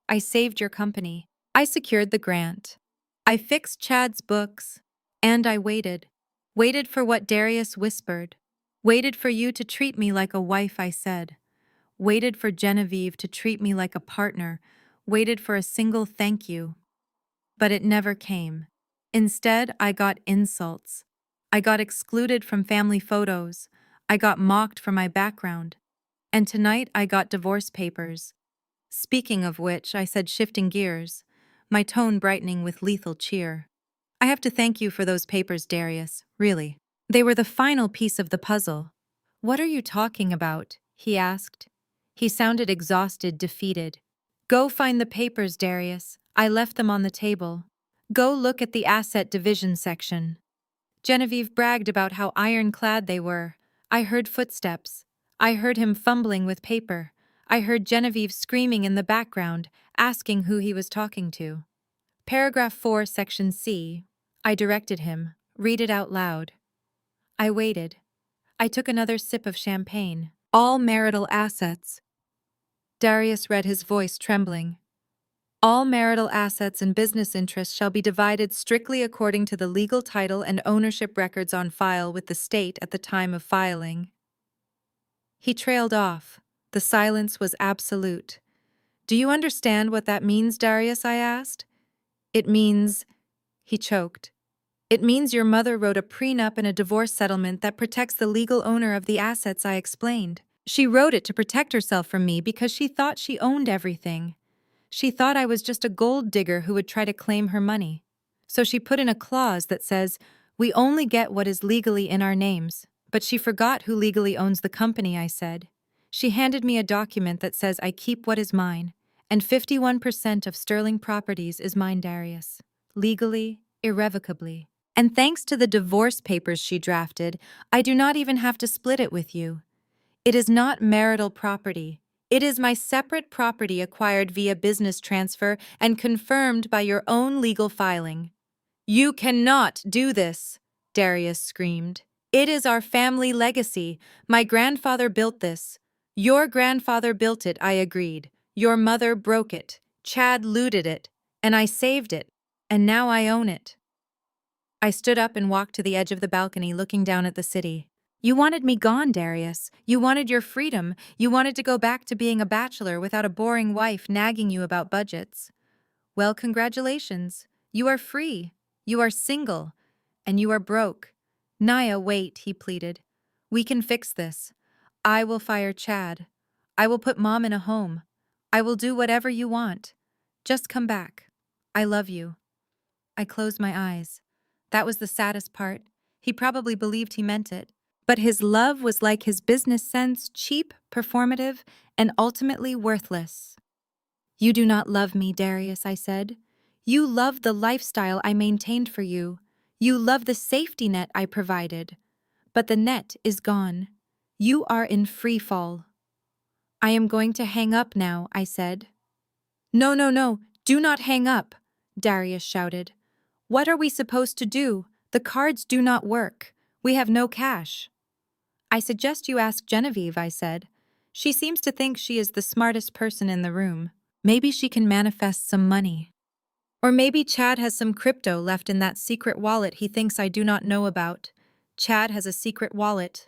I saved your company. I secured the grant. I fixed Chad's books. And I waited. Waited for what Darius whispered. Waited for you to treat me like a wife, I said. Waited for Genevieve to treat me like a partner. Waited for a single thank you. But it never came. Instead, I got insults. I got excluded from family photos. I got mocked for my background. And tonight I got divorce papers. Speaking of which, I said, shifting gears, my tone brightening with lethal cheer. I have to thank you for those papers, Darius, really. They were the final piece of the puzzle. What are you talking about? He asked. He sounded exhausted, defeated. Go find the papers, Darius. I left them on the table. Go look at the asset division section. Genevieve bragged about how ironclad they were. I heard footsteps. I heard him fumbling with paper. I heard Genevieve screaming in the background, asking who he was talking to. Paragraph 4, Section C. I directed him. Read it out loud. I waited. I took another sip of champagne. All marital assets. Darius read, his voice trembling. All marital assets and business interests shall be divided strictly according to the legal title and ownership records on file with the state at the time of filing. He trailed off. The silence was absolute. Do you understand what that means, Darius? I asked. It means... He choked. It means your mother wrote a prenup and a divorce settlement that protects the legal owner of the assets, I explained. She wrote it to protect herself from me because she thought she owned everything. She thought I was just a gold digger who would try to claim her money. So she put in a clause that says, we only get what is legally in our names. But she forgot who legally owns the company, I said. She handed me a document that says I keep what is mine, and 51% of Sterling Properties is mine, Darius. Legally, irrevocably. And thanks to the divorce papers she drafted, I do not even have to split it with you. It is not marital property. It is my separate property acquired via business transfer and confirmed by your own legal filing. You cannot do this, Darius screamed. It is our family legacy. My grandfather built this. Your grandfather built it, I agreed. Your mother broke it. Chad looted it. And I saved it. And now I own it. I stood up and walked to the edge of the balcony, looking down at the city. You wanted me gone, Darius. You wanted your freedom. You wanted to go back to being a bachelor without a boring wife nagging you about budgets. Well, congratulations. You are free. You are single. And you are broke. Naya, wait, he pleaded. We can fix this. I will fire Chad. I will put Mom in a home. I will do whatever you want. Just come back. I love you. I closed my eyes. That was the saddest part. He probably believed he meant it. But his love was like his business sense, cheap, performative, and ultimately worthless. You do not love me, Darius, I said. You love the lifestyle I maintained for you. You love the safety net I provided. But the net is gone. You are in free fall. I am going to hang up now, I said. No, no, no, do not hang up, Darius shouted. What are we supposed to do? The cards do not work. We have no cash. I suggest you ask Genevieve, I said. She seems to think she is the smartest person in the room. Maybe she can manifest some money. Or maybe Chad has some crypto left in that secret wallet he thinks I do not know about. Chad has a secret wallet.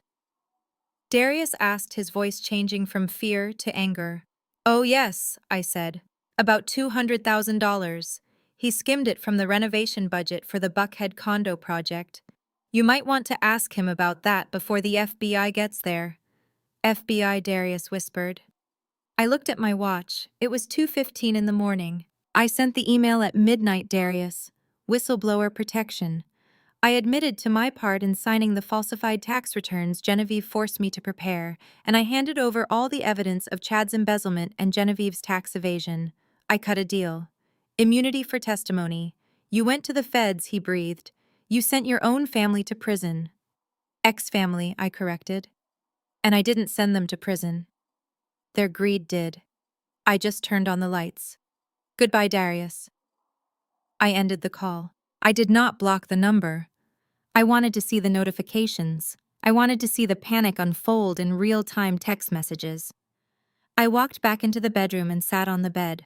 Darius asked, his voice changing from fear to anger. Oh yes, I said. About $200,000. He skimmed it from the renovation budget for the Buckhead condo project. You might want to ask him about that before the FBI gets there. FBI, Darius whispered. I looked at my watch. It was 2:15 in the morning. I sent the email at midnight, Darius. Whistleblower protection. I admitted to my part in signing the falsified tax returns Genevieve forced me to prepare, and I handed over all the evidence of Chad's embezzlement and Genevieve's tax evasion. I cut a deal. Immunity for testimony. You went to the feds, he breathed. You sent your own family to prison. Ex-family, I corrected. And I didn't send them to prison. Their greed did. I just turned on the lights. Goodbye, Darius. I ended the call. I did not block the number. I wanted to see the notifications. I wanted to see the panic unfold in real-time text messages. I walked back into the bedroom and sat on the bed.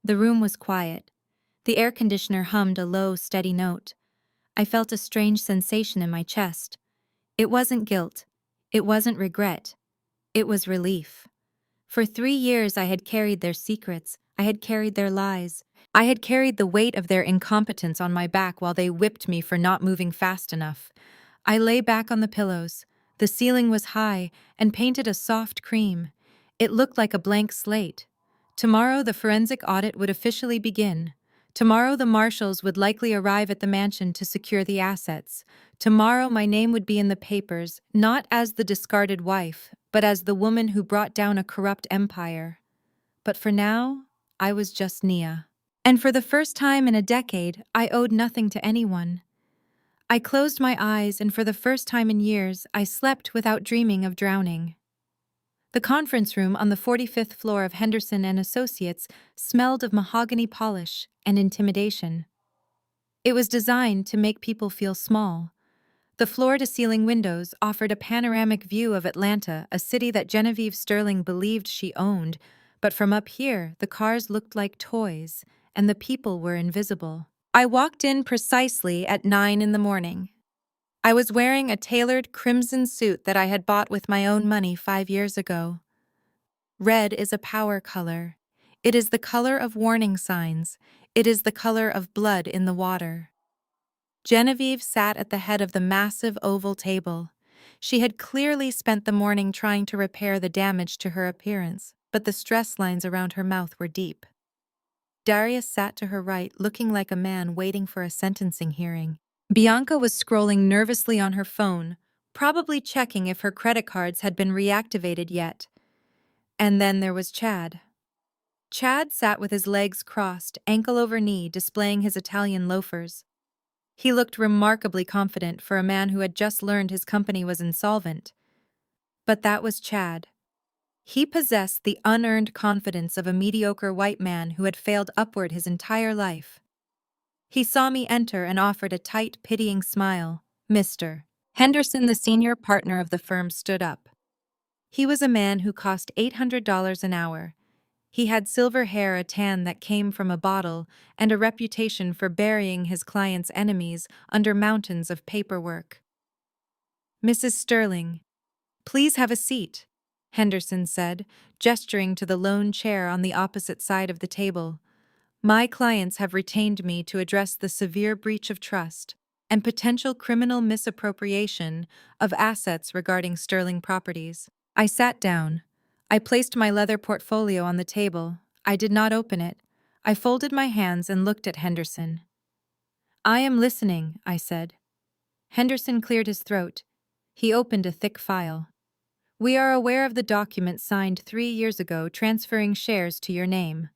The room was quiet. The air conditioner hummed a low, steady note. I felt a strange sensation in my chest. It wasn't guilt. It wasn't regret. It was relief. For 3 years I had carried their secrets. I had carried their lies. I had carried the weight of their incompetence on my back while they whipped me for not moving fast enough. I lay back on the pillows. The ceiling was high and painted a soft cream. It looked like a blank slate. Tomorrow the forensic audit would officially begin. Tomorrow the marshals would likely arrive at the mansion to secure the assets. Tomorrow my name would be in the papers, not as the discarded wife, but as the woman who brought down a corrupt empire. But for now, I was just Nia. And for the first time in a decade, I owed nothing to anyone. I closed my eyes, and for the first time in years, I slept without dreaming of drowning. The conference room on the 45th floor of Henderson and Associates smelled of mahogany polish and intimidation. It was designed to make people feel small. The floor-to-ceiling windows offered a panoramic view of Atlanta, a city that Genevieve Sterling believed she owned, but from up here, the cars looked like toys, and the people were invisible. I walked in precisely at 9 in the morning. I was wearing a tailored crimson suit that I had bought with my own money 5 years ago. Red is a power color. It is the color of warning signs. It is the color of blood in the water. Genevieve sat at the head of the massive oval table. She had clearly spent the morning trying to repair the damage to her appearance, but the stress lines around her mouth were deep. Darius sat to her right, looking like a man waiting for a sentencing hearing. Bianca was scrolling nervously on her phone, probably checking if her credit cards had been reactivated yet. And then there was Chad. Chad sat with his legs crossed, ankle over knee, displaying his Italian loafers. He looked remarkably confident for a man who had just learned his company was insolvent. But that was Chad. He possessed the unearned confidence of a mediocre white man who had failed upward his entire life. He saw me enter and offered a tight, pitying smile. Mr. Henderson, the senior partner of the firm, stood up. He was a man who cost $800 an hour. He had silver hair, a tan that came from a bottle, and a reputation for burying his clients' enemies under mountains of paperwork. Mrs. Sterling, please have a seat, Henderson said, gesturing to the lone chair on the opposite side of the table. My clients have retained me to address the severe breach of trust and potential criminal misappropriation of assets regarding Sterling Properties. I sat down. I placed my leather portfolio on the table. I did not open it. I folded my hands and looked at Henderson. I am listening, I said. Henderson cleared his throat. He opened a thick file. We are aware of the document signed 3 years ago transferring shares to your name.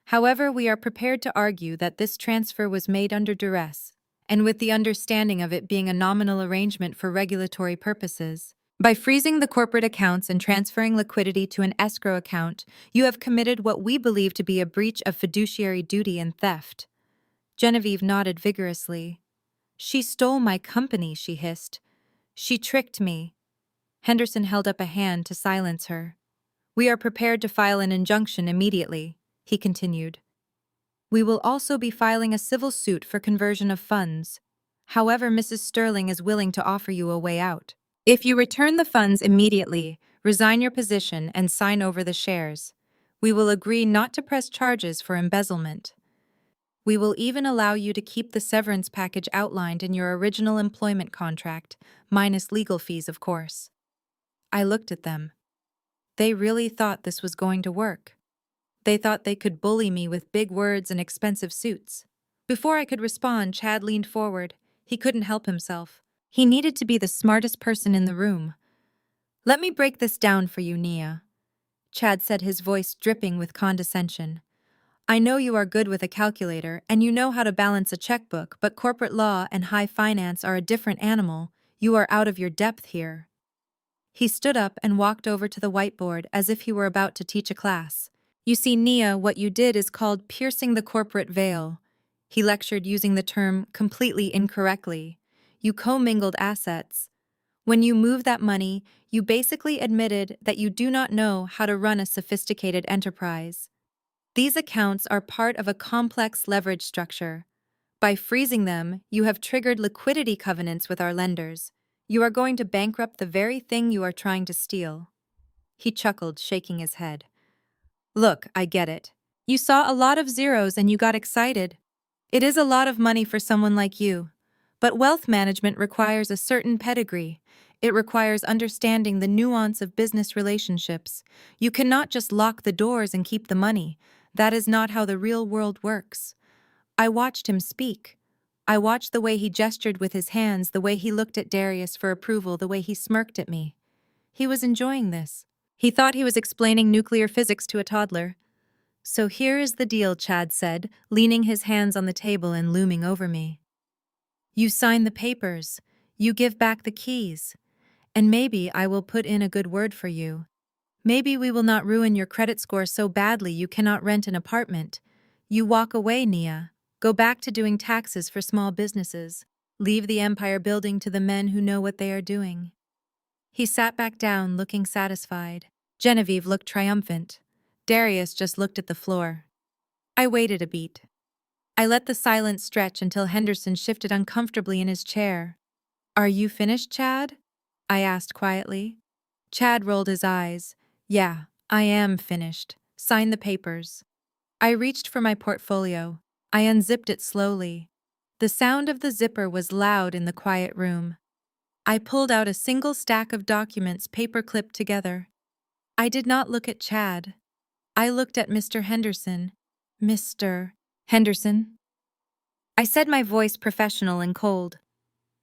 However, we are prepared to argue that this transfer was made under duress, and with the understanding of it being a nominal arrangement for regulatory purposes. By freezing the corporate accounts and transferring liquidity to an escrow account, you have committed what we believe to be a breach of fiduciary duty and theft. Genevieve nodded vigorously. She stole my company, she hissed. She tricked me. Henderson held up a hand to silence her. We are prepared to file an injunction immediately, he continued. We will also be filing a civil suit for conversion of funds. However, Mrs. Sterling is willing to offer you a way out. If you return the funds immediately, resign your position, and sign over the shares, we will agree not to press charges for embezzlement. We will even allow you to keep the severance package outlined in your original employment contract, minus legal fees, of course. I looked at them. They really thought this was going to work. They thought they could bully me with big words and expensive suits. Before I could respond, Chad leaned forward. He couldn't help himself. He needed to be the smartest person in the room. Let me break this down for you, Nia. Chad said, his voice dripping with condescension. I know you are good with a calculator and you know how to balance a checkbook, but corporate law and high finance are a different animal. You are out of your depth here. He stood up and walked over to the whiteboard as if he were about to teach a class. You see, Nia, what you did is called piercing the corporate veil. He lectured using the term completely incorrectly. You commingled assets. When you move that money, you basically admitted that you do not know how to run a sophisticated enterprise. These accounts are part of a complex leverage structure. By freezing them, you have triggered liquidity covenants with our lenders. You are going to bankrupt the very thing you are trying to steal. He chuckled, shaking his head. Look, I get it. You saw a lot of zeros and you got excited. It is a lot of money for someone like you. But wealth management requires a certain pedigree. It requires understanding the nuance of business relationships. You cannot just lock the doors and keep the money. That is not how the real world works. I watched him speak. I watched the way he gestured with his hands, the way he looked at Darius for approval, the way he smirked at me. He was enjoying this. He thought he was explaining nuclear physics to a toddler. So here is the deal, Chad said, leaning his hands on the table and looming over me. You sign the papers, you give back the keys, and maybe I will put in a good word for you. Maybe we will not ruin your credit score so badly you cannot rent an apartment. You walk away, Nia. Go back to doing taxes for small businesses. Leave the empire building to the men who know what they are doing. He sat back down, looking satisfied. Genevieve looked triumphant. Darius just looked at the floor. I waited a beat. I let the silence stretch until Henderson shifted uncomfortably in his chair. Are you finished, Chad? I asked quietly. Chad rolled his eyes. Yeah, I am finished. Sign the papers. I reached for my portfolio. I unzipped it slowly. The sound of the zipper was loud in the quiet room. I pulled out a single stack of documents paper-clipped together. I did not look at Chad. I looked at Mr. Henderson. Mr. Henderson? I said, my voice professional and cold.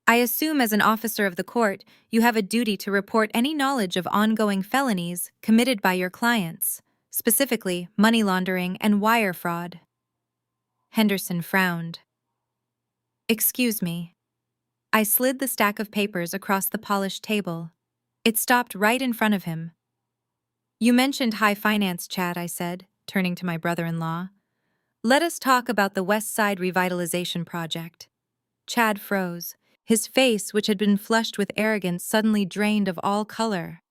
I assume as an officer of the court, you have a duty to report any knowledge of ongoing felonies committed by your clients, specifically money laundering and wire fraud. Henderson frowned. Excuse me. I slid the stack of papers across the polished table. It stopped right in front of him. You mentioned high finance, Chad, I said, turning to my brother-in-law. Let us talk about the West Side Revitalization Project. Chad froze. His face, which had been flushed with arrogance, suddenly drained of all color.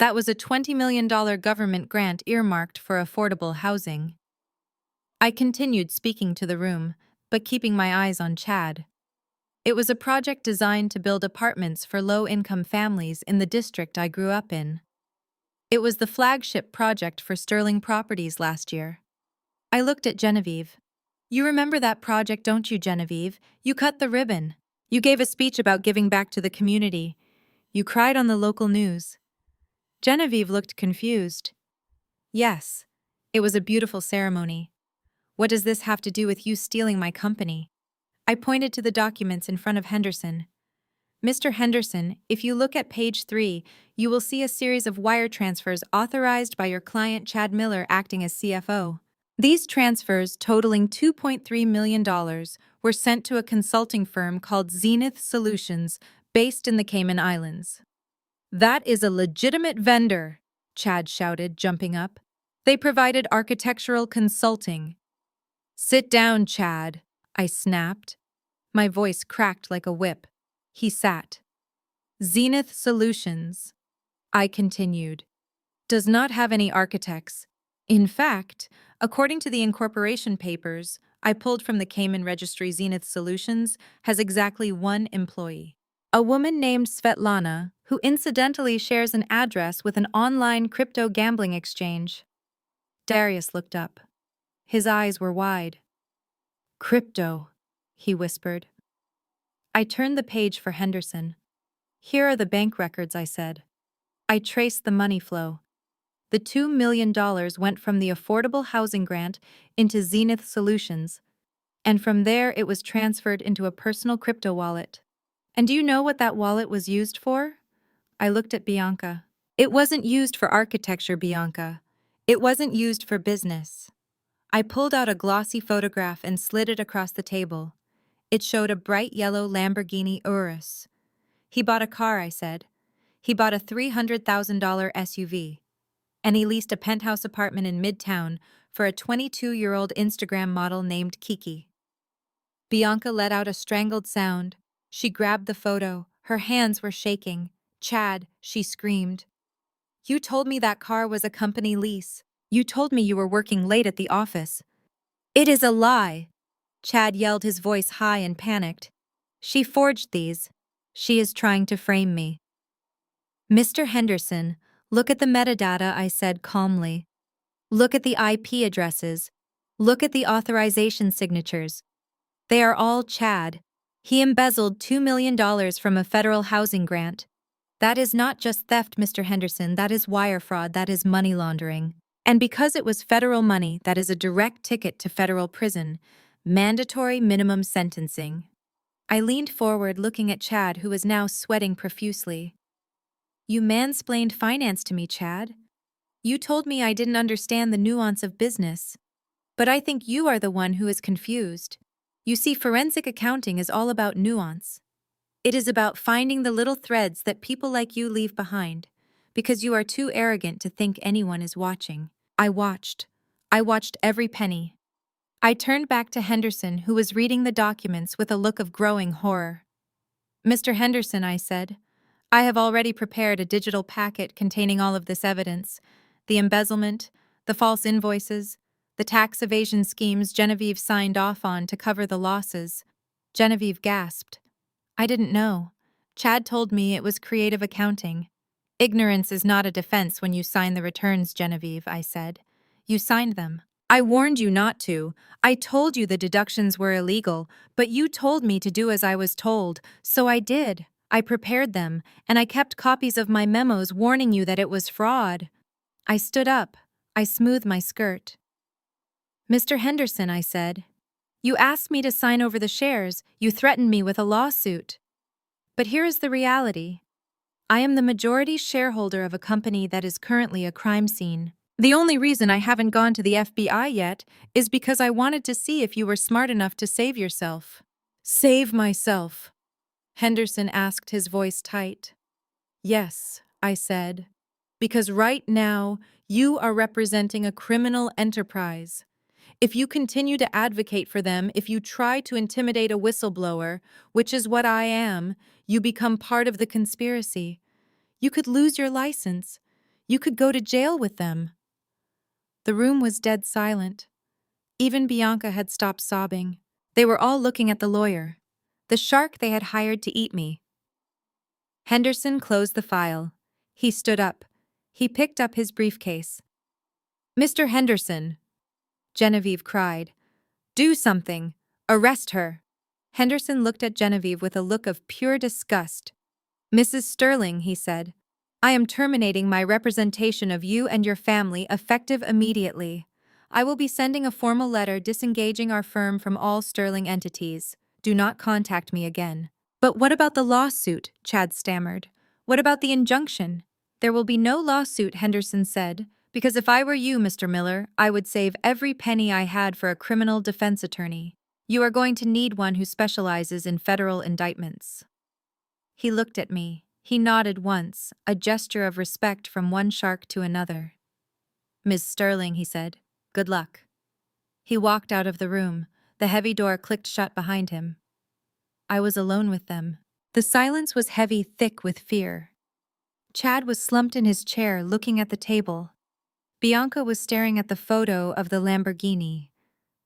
That was a $20 million government grant earmarked for affordable housing. I continued speaking to the room, but keeping my eyes on Chad. It was a project designed to build apartments for low-income families in the district I grew up in. It was the flagship project for Sterling Properties last year. I looked at Genevieve. You remember that project, don't you, Genevieve? You cut the ribbon. You gave a speech about giving back to the community. You cried on the local news. Genevieve looked confused. Yes, it was a beautiful ceremony. What does this have to do with you stealing my company? I pointed to the documents in front of Henderson. Mr. Henderson, if you look at page 3, you will see a series of wire transfers authorized by your client Chad Miller acting as CFO. These transfers, totaling $2.3 million, were sent to a consulting firm called Zenith Solutions, based in the Cayman Islands. That is a legitimate vendor, Chad shouted, jumping up. They provided architectural consulting. Sit down, Chad, I snapped. My voice cracked like a whip. He sat. Zenith Solutions, I continued, does not have any architects. In fact, according to the incorporation papers I pulled from the Cayman Registry, Zenith Solutions has exactly one employee. A woman named Svetlana, who incidentally shares an address with an online crypto gambling exchange. Darius looked up. His eyes were wide. Crypto, he whispered. I turned the page for Henderson. Here are the bank records, I said. I traced the money flow. The $2 million went from the affordable housing grant into Zenith Solutions, and from there it was transferred into a personal crypto wallet. And do you know what that wallet was used for? I looked at Bianca. It wasn't used for architecture, Bianca. It wasn't used for business. I pulled out a glossy photograph and slid it across the table. It showed a bright yellow Lamborghini Urus. He bought a car, I said. He bought a $300,000 SUV. And he leased a penthouse apartment in Midtown for a 22-year-old Instagram model named Kiki. Bianca let out a strangled sound. She grabbed the photo. Her hands were shaking. Chad, she screamed. You told me that car was a company lease. You told me you were working late at the office. It is a lie. Chad yelled, his voice high and panicked. She forged these. She is trying to frame me. Mr. Henderson, look at the metadata, I said calmly. Look at the IP addresses. Look at the authorization signatures. They are all Chad. He embezzled $2 million from a federal housing grant. That is not just theft, Mr. Henderson, that is wire fraud, that is money laundering. And because it was federal money, that is a direct ticket to federal prison, mandatory minimum sentencing. I leaned forward, looking at Chad, who was now sweating profusely. You mansplained finance to me, Chad. You told me I didn't understand the nuance of business. But I think you are the one who is confused. You see, forensic accounting is all about nuance. It is about finding the little threads that people like you leave behind, because you are too arrogant to think anyone is watching. I watched. I watched every penny. I turned back to Henderson, who was reading the documents with a look of growing horror. "Mr. Henderson," I said, "I have already prepared a digital packet containing all of this evidence: the embezzlement, the false invoices, the tax evasion schemes Genevieve signed off on to cover the losses." Genevieve gasped. "I didn't know. Chad told me it was creative accounting." "Ignorance is not a defense when you sign the returns, Genevieve," I said. "You signed them. I warned you not to. I told you the deductions were illegal, but you told me to do as I was told, so I did. I prepared them, and I kept copies of my memos warning you that it was fraud." I stood up. I smoothed my skirt. "Mr. Henderson," I said, "you asked me to sign over the shares. You threatened me with a lawsuit. But here is the reality. I am the majority shareholder of a company that is currently a crime scene. The only reason I haven't gone to the FBI yet is because I wanted to see if you were smart enough to save yourself." "Save myself?" Henderson asked, his voice tight. "Yes," I said, "because right now you are representing a criminal enterprise. If you continue to advocate for them, if you try to intimidate a whistleblower, which is what I am, you become part of the conspiracy. You could lose your license. You could go to jail with them." The room was dead silent. Even Bianca had stopped sobbing. They were all looking at the lawyer, the shark they had hired to eat me. Henderson closed the file. He stood up. He picked up his briefcase. "Mr. Henderson," Genevieve cried, "do something. Arrest her." Henderson looked at Genevieve with a look of pure disgust. "Mrs. Sterling," he said, "I am terminating my representation of you and your family effective immediately. I will be sending a formal letter disengaging our firm from all Sterling entities. Do not contact me again." "But what about the lawsuit?" Chad stammered. "What about the injunction?" "There will be no lawsuit," Henderson said, "because if I were you, Mr. Miller, I would save every penny I had for a criminal defense attorney. You are going to need one who specializes in federal indictments." He looked at me. He nodded once, a gesture of respect from one shark to another. "Ms. Sterling," he said, "good luck." He walked out of the room. The heavy door clicked shut behind him. I was alone with them. The silence was heavy, thick with fear. Chad was slumped in his chair, looking at the table. Bianca was staring at the photo of the Lamborghini.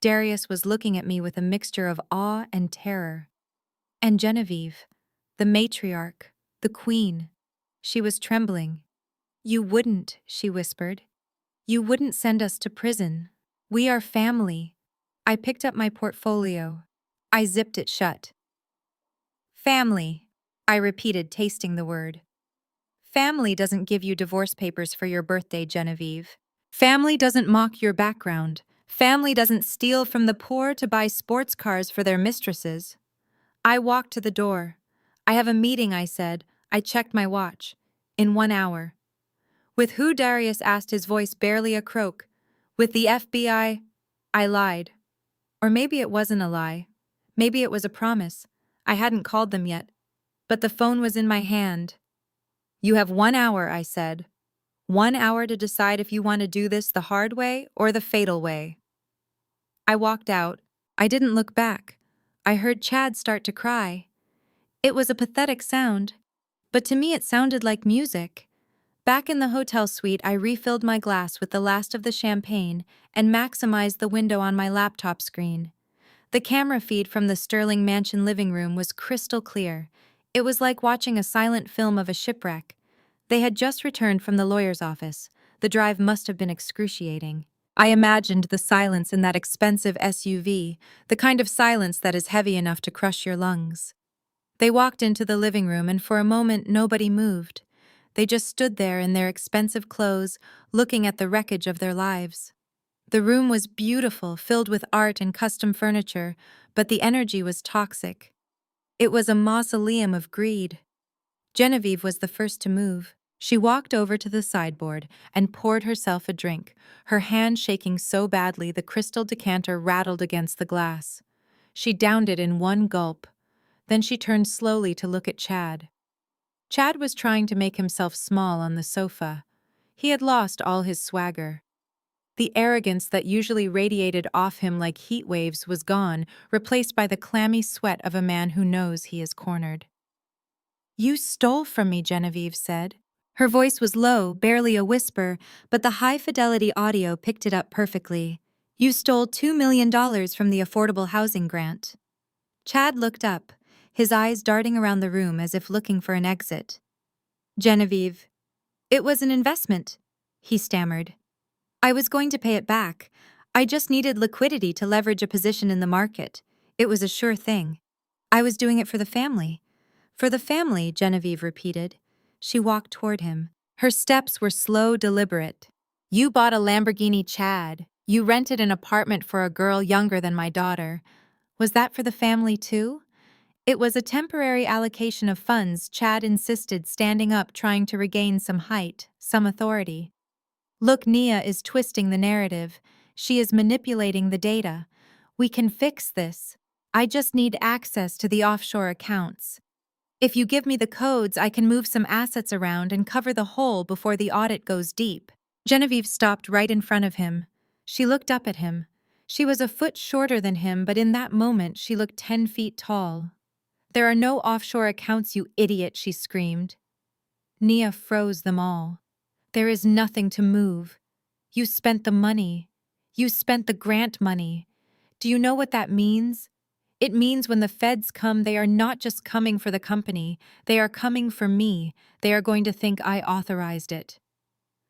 Darius was looking at me with a mixture of awe and terror. And Genevieve, the matriarch, the queen. She was trembling. "You wouldn't," she whispered. "You wouldn't send us to prison. We are family." I picked up my portfolio. I zipped it shut. "Family," I repeated, tasting the word. "Family doesn't give you divorce papers for your birthday, Genevieve. Family doesn't mock your background. Family doesn't steal from the poor to buy sports cars for their mistresses." I walked to the door. "I have a meeting," I said. I checked my watch. "In 1 hour." "With who?" Darius asked, his voice barely a croak. "With the FBI." I lied. Or maybe it wasn't a lie. Maybe it was a promise. I hadn't called them yet. But the phone was in my hand. "You have 1 hour," I said. 1 hour to decide if you want to do this the hard way or the fatal way. I walked out. I didn't look back. I heard Chad start to cry. It was a pathetic sound, but to me it sounded like music. Back in the hotel suite, I refilled my glass with the last of the champagne and maximized the window on my laptop screen. The camera feed from the Sterling Mansion living room was crystal clear. It was like watching a silent film of a shipwreck. They had just returned from the lawyer's office. The drive must have been excruciating. I imagined the silence in that expensive SUV, the kind of silence that is heavy enough to crush your lungs. They walked into the living room, and for a moment nobody moved. They just stood there in their expensive clothes, looking at the wreckage of their lives. The room was beautiful, filled with art and custom furniture, but the energy was toxic. It was a mausoleum of greed. Genevieve was the first to move. She walked over to the sideboard and poured herself a drink, her hand shaking so badly the crystal decanter rattled against the glass. She downed it in one gulp. Then she turned slowly to look at Chad. Chad was trying to make himself small on the sofa. He had lost all his swagger. The arrogance that usually radiated off him like heat waves was gone, replaced by the clammy sweat of a man who knows he is cornered. "You stole from me," Genevieve said. Her voice was low, barely a whisper, but the high-fidelity audio picked it up perfectly. "You stole $2 million from the affordable housing grant." Chad looked up, his eyes darting around the room as if looking for an exit. "Genevieve, it was an investment," he stammered. "I was going to pay it back. I just needed liquidity to leverage a position in the market. It was a sure thing. I was doing it for the family." "For the family," Genevieve repeated. She walked toward him. Her steps were slow, deliberate. "You bought a Lamborghini, Chad. You rented an apartment for a girl younger than my daughter. Was that for the family too?" "It was a temporary allocation of funds," Chad insisted, standing up, trying to regain some height, some authority. "Look, Nia is twisting the narrative. She is manipulating the data. We can fix this. I just need access to the offshore accounts. If you give me the codes, I can move some assets around and cover the hole before the audit goes deep." Genevieve stopped right in front of him. She looked up at him. She was a foot shorter than him, but in that moment she looked 10 feet tall. "There are no offshore accounts, you idiot," she screamed. Nia froze them all. "There is nothing to move. You spent the money. You spent the grant money. Do you know what that means? It means when the feds come, they are not just coming for the company. They are coming for me. They are going to think I authorized it."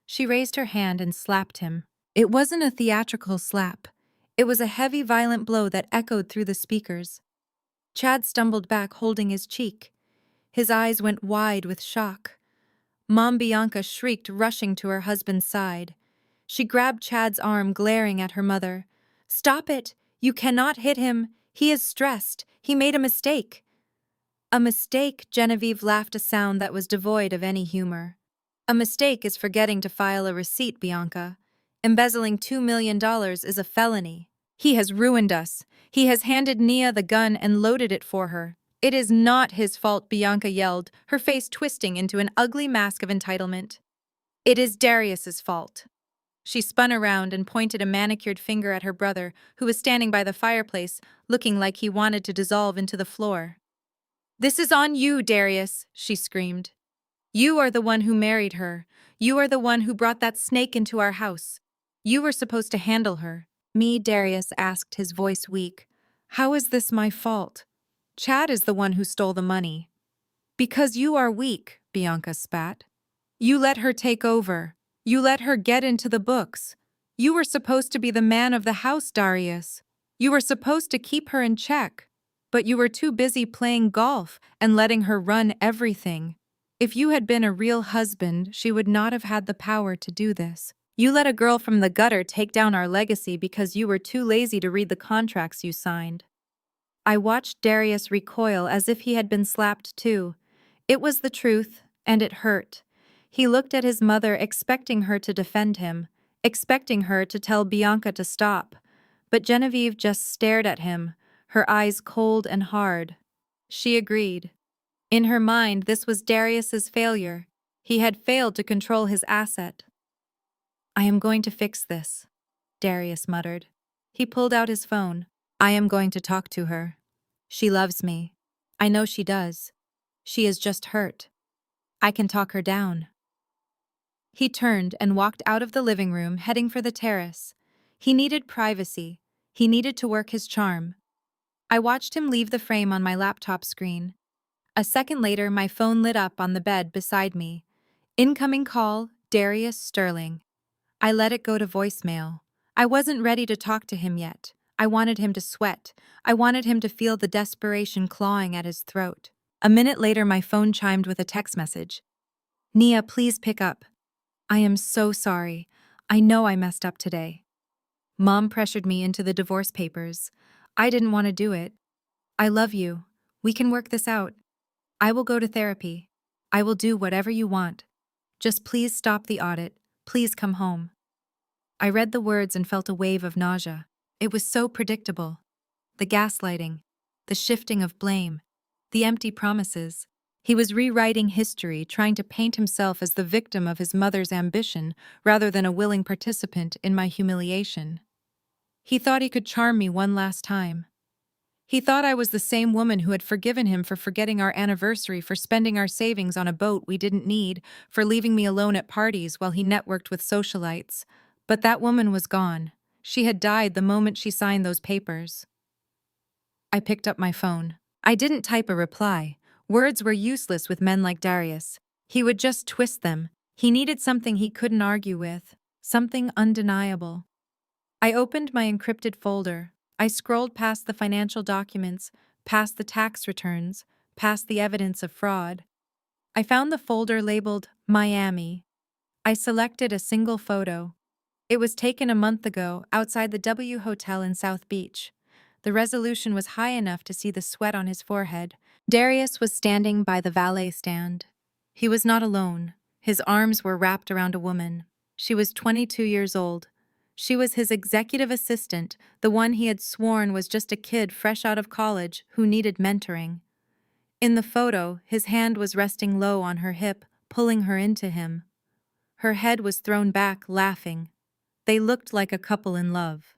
She raised her hand and slapped him. It wasn't a theatrical slap. It was a heavy, violent blow that echoed through the speakers. Chad stumbled back, holding his cheek. His eyes went wide with shock. Mom Bianca shrieked, rushing to her husband's side. She grabbed Chad's arm, glaring at her mother. "Stop it! You cannot hit him! He is stressed. He made a mistake." "A mistake?" Genevieve laughed, a sound that was devoid of any humor. "A mistake is forgetting to file a receipt, Bianca. Embezzling $2 million is a felony. He has ruined us. He has handed Nia the gun and loaded it for her. It is not his fault," Bianca yelled, her face twisting into an ugly mask of entitlement. "It is Darius's fault." She spun around and pointed a manicured finger at her brother, who was standing by the fireplace, looking like he wanted to dissolve into the floor. "This is on you, Darius," she screamed. "You are the one who married her. You are the one who brought that snake into our house. You were supposed to handle her." "Me?" Darius asked, his voice weak. "How is this my fault? Chad is the one who stole the money." "Because you are weak," Bianca spat. "You let her take over. You let her get into the books. You were supposed to be the man of the house, Darius. You were supposed to keep her in check. But you were too busy playing golf and letting her run everything. If you had been a real husband, she would not have had the power to do this. You let a girl from the gutter take down our legacy because you were too lazy to read the contracts you signed." I watched Darius recoil as if he had been slapped too. It was the truth, and it hurt. He looked at his mother, expecting her to defend him, expecting her to tell Bianca to stop. But Genevieve just stared at him, her eyes cold and hard. She agreed. In her mind, this was Darius's failure. He had failed to control his asset. "I am going to fix this," Darius muttered. He pulled out his phone. "I am going to talk to her. She loves me. I know she does. She is just hurt. I can talk her down." He turned and walked out of the living room, heading for the terrace. He needed privacy. He needed to work his charm. I watched him leave the frame on my laptop screen. A second later, my phone lit up on the bed beside me. Incoming call, Darius Sterling. I let it go to voicemail. I wasn't ready to talk to him yet. I wanted him to sweat. I wanted him to feel the desperation clawing at his throat. A minute later, my phone chimed with a text message. "Nia, please pick up. I am so sorry. I know I messed up today. Mom pressured me into the divorce papers. I didn't want to do it. I love you. We can work this out. I will go to therapy. I will do whatever you want. Just please stop the audit. Please come home." I read the words and felt a wave of nausea. It was so predictable. the gaslighting, the shifting of blame, the empty promises. He was rewriting history, trying to paint himself as the victim of his mother's ambition rather than a willing participant in my humiliation. He thought he could charm me one last time. He thought I was the same woman who had forgiven him for forgetting our anniversary, for spending our savings on a boat we didn't need, for leaving me alone at parties while he networked with socialites. But that woman was gone. She had died the moment she signed those papers. I picked up my phone. I didn't type a reply. Words were useless with men like Darius. He would just twist them. He needed something he couldn't argue with, something undeniable. I opened my encrypted folder. I scrolled past the financial documents, past the tax returns, past the evidence of fraud. I found the folder labeled Miami. I selected a single photo. It was taken a month ago outside the W Hotel in South Beach. The resolution was high enough to see the sweat on his forehead. Darius was standing by the valet stand. He was not alone. His arms were wrapped around a woman. She was 22 years old. She was his executive assistant, the one he had sworn was just a kid fresh out of college who needed mentoring. In the photo, his hand was resting low on her hip, pulling her into him. Her head was thrown back, laughing. They looked like a couple in love.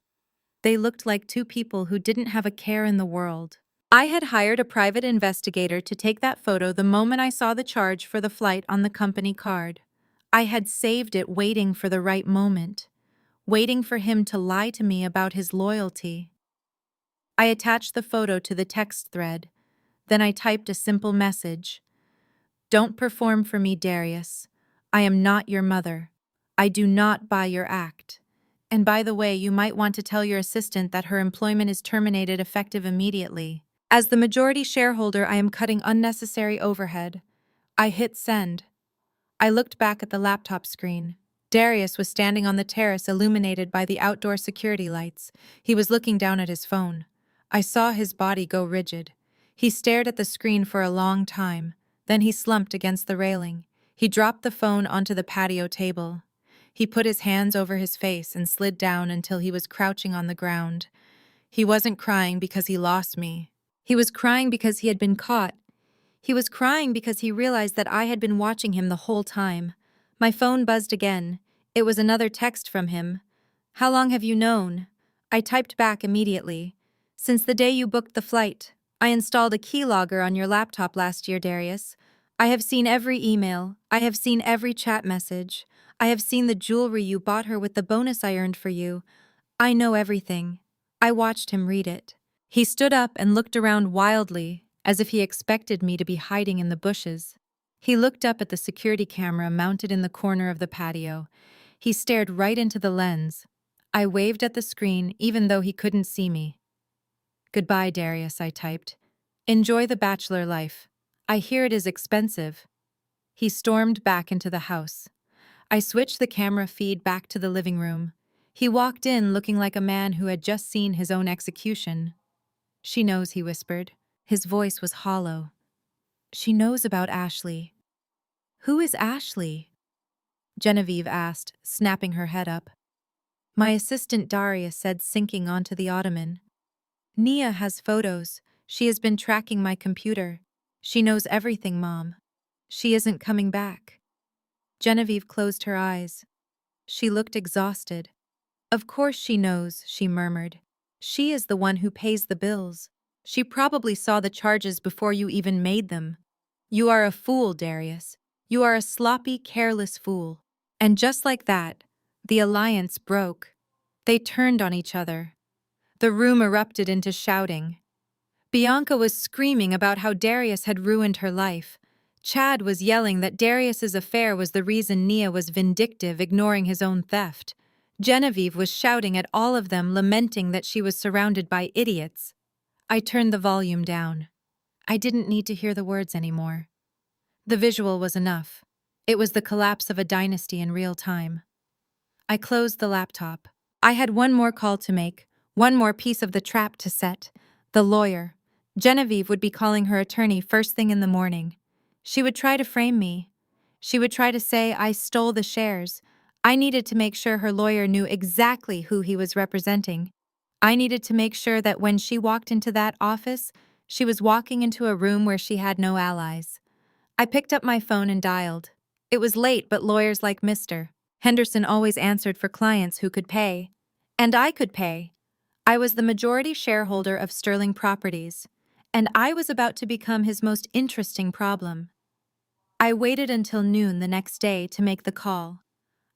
They looked like two people who didn't have a care in the world. I had hired a private investigator to take that photo the moment I saw the charge for the flight on the company card. I had saved it, waiting for the right moment, waiting for him to lie to me about his loyalty. I attached the photo to the text thread. Then I typed a simple message. Don't perform for me, Darius. I am not your mother. I do not buy your act. And by the way, you might want to tell your assistant that her employment is terminated effective immediately. As the majority shareholder, I am cutting unnecessary overhead. I hit send. I looked back at the laptop screen. Darius was standing on the terrace illuminated by the outdoor security lights. He was looking down at his phone. I saw his body go rigid. He stared at the screen for a long time. Then he slumped against the railing. He dropped the phone onto the patio table. He put his hands over his face and slid down until he was crouching on the ground. He wasn't crying because he lost me. He was crying because he had been caught. He was crying because he realized that I had been watching him the whole time. My phone buzzed again. It was another text from him. How long have you known? I typed back immediately. Since the day you booked the flight. I installed a keylogger on your laptop last year, Darius. I have seen every email. I have seen every chat message. I have seen the jewelry you bought her with the bonus I earned for you. I know everything. I watched him read it. He stood up and looked around wildly, as if he expected me to be hiding in the bushes. He looked up at the security camera mounted in the corner of the patio. He stared right into the lens. I waved at the screen even though he couldn't see me. Goodbye, Darius, I typed. Enjoy the bachelor life. I hear it is expensive. He stormed back into the house. I switched the camera feed back to the living room. He walked in looking like a man who had just seen his own execution. She knows, he whispered. His voice was hollow. She knows about Ashley. Who is Ashley? Genevieve asked, snapping her head up. My assistant Darius said, sinking onto the ottoman. Nia has photos. She has been tracking my computer. She knows everything, Mom. She isn't coming back. Genevieve closed her eyes. She looked exhausted. Of course she knows, she murmured. She is the one who pays the bills. She probably saw the charges before you even made them. You are a fool, Darius. You are a sloppy, careless fool. And just like that, the alliance broke. They turned on each other. The room erupted into shouting. Bianca was screaming about how Darius had ruined her life. Chad was yelling that Darius's affair was the reason Nia was vindictive, ignoring his own theft. Genevieve was shouting at all of them, lamenting that she was surrounded by idiots. I turned the volume down. I didn't need to hear the words anymore. The visual was enough. It was the collapse of a dynasty in real time. I closed the laptop. I had one more call to make, one more piece of the trap to set. The lawyer. Genevieve would be calling her attorney first thing in the morning. She would try to frame me. She would try to say I stole the shares. I needed to make sure her lawyer knew exactly who he was representing. I needed to make sure that when she walked into that office, she was walking into a room where she had no allies. I picked up my phone and dialed. It was late, but lawyers like Mr. Henderson always answered for clients who could pay. And I could pay. I was the majority shareholder of Sterling Properties, and I was about to become his most interesting problem. I waited until noon the next day to make the call.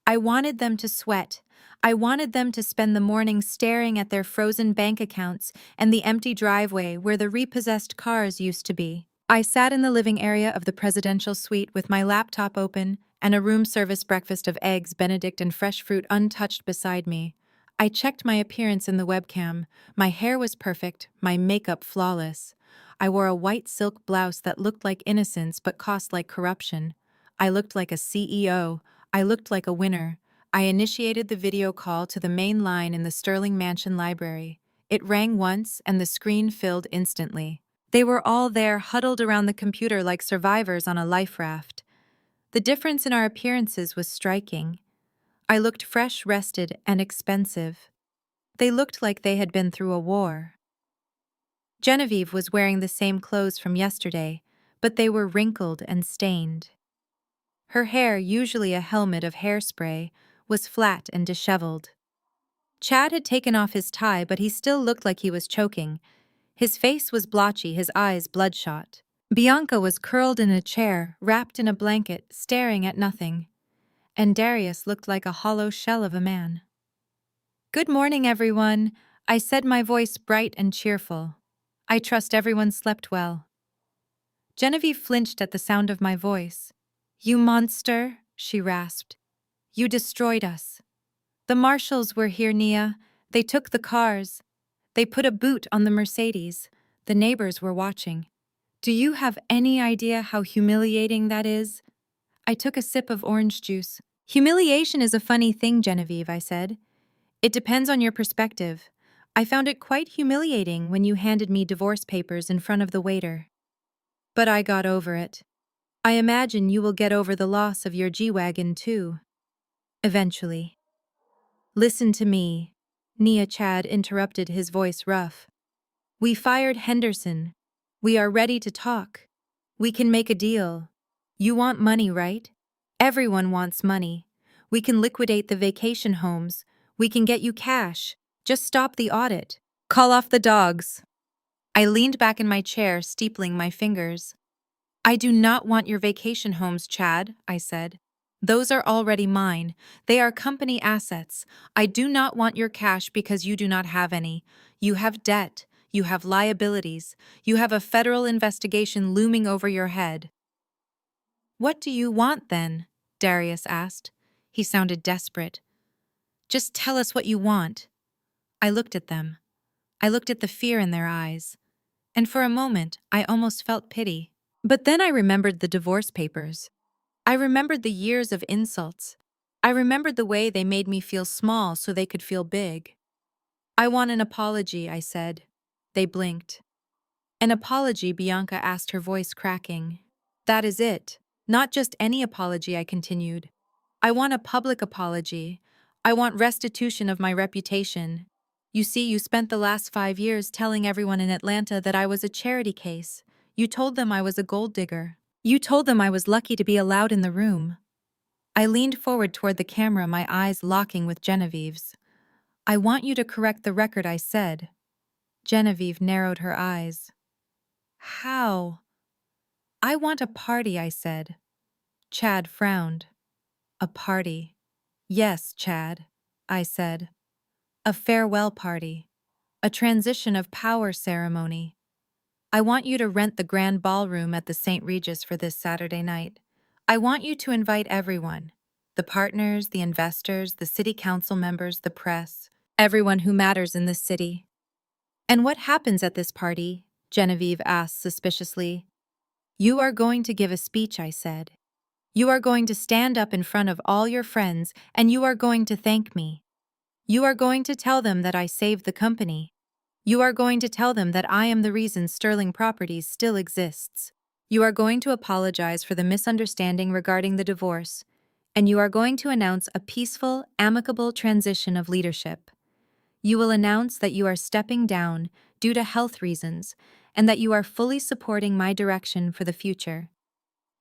I wanted them to sweat. I wanted them to spend the morning staring at their frozen bank accounts and the empty driveway where the repossessed cars used to be. I sat in the living area of the presidential suite with my laptop open and a room service breakfast of eggs Benedict and fresh fruit untouched beside me. I checked my appearance in the webcam. My hair was perfect, my makeup flawless. I wore a white silk blouse that looked like innocence but cost like corruption. I looked like a CEO. I looked like a winner. I initiated the video call to the main line in the Sterling Mansion library. It rang once and the screen filled instantly. They were all there huddled around the computer like survivors on a life raft. The difference in our appearances was striking. I looked fresh, rested, and expensive. They looked like they had been through a war. Genevieve was wearing the same clothes from yesterday, but they were wrinkled and stained. Her hair, usually a helmet of hairspray, was flat and disheveled. Chad had taken off his tie, but he still looked like he was choking. His face was blotchy, his eyes bloodshot. Bianca was curled in a chair, wrapped in a blanket, staring at nothing. And Darius looked like a hollow shell of a man. "Good morning, everyone," I said, my voice bright and cheerful. "I trust everyone slept well." Genevieve flinched at the sound of my voice. "You monster," she rasped. "You destroyed us. The marshals were here, Nia. They took the cars. They put a boot on the Mercedes. The neighbors were watching. Do you have any idea how humiliating that is?" I took a sip of orange juice. "Humiliation is a funny thing, Genevieve," I said. "It depends on your perspective. I found it quite humiliating when you handed me divorce papers in front of the waiter. But I got over it. I imagine you will get over the loss of your G-Wagon too. Eventually." "Listen to me," Nia Chad interrupted, his voice rough. "We fired Henderson. We are ready to talk. We can make a deal. You want money, right? Everyone wants money. We can liquidate the vacation homes. We can get you cash. Just stop the audit. Call off the dogs." I leaned back in my chair, steepling my fingers. "I do not want your vacation homes, Chad," I said. "Those are already mine. They are company assets. I do not want your cash because you do not have any. You have debt. You have liabilities. You have a federal investigation looming over your head." "What do you want, then?" Darius asked. He sounded desperate. "Just tell us what you want." I looked at them. I looked at the fear in their eyes. And for a moment, I almost felt pity. But then I remembered the divorce papers. I remembered the years of insults. I remembered the way they made me feel small so they could feel big. "I want an apology," I said. They blinked. "An apology?" Bianca asked, her voice cracking. "That is it. Not just any apology," I continued. "I want a public apology. I want restitution of my reputation. You see, you spent the last 5 years telling everyone in Atlanta that I was a charity case. You told them I was a gold digger. You told them I was lucky to be allowed in the room." I leaned forward toward the camera, my eyes locking with Genevieve's. "I want you to correct the record," I said. Genevieve narrowed her eyes. "How?" "I want a party," I said. Chad frowned. "A party?" "Yes, Chad," I said. "A farewell party. A transition of power ceremony. I want you to rent the grand ballroom at the St. Regis for this Saturday night. I want you to invite everyone. The partners, the investors, the city council members, the press, everyone who matters in this city." "And what happens at this party?" Genevieve asked suspiciously. "You are going to give a speech," I said. "You are going to stand up in front of all your friends and you are going to thank me. You are going to tell them that I saved the company. You are going to tell them that I am the reason Sterling Properties still exists. You are going to apologize for the misunderstanding regarding the divorce, and you are going to announce a peaceful, amicable transition of leadership. You will announce that you are stepping down due to health reasons and that you are fully supporting my direction for the future.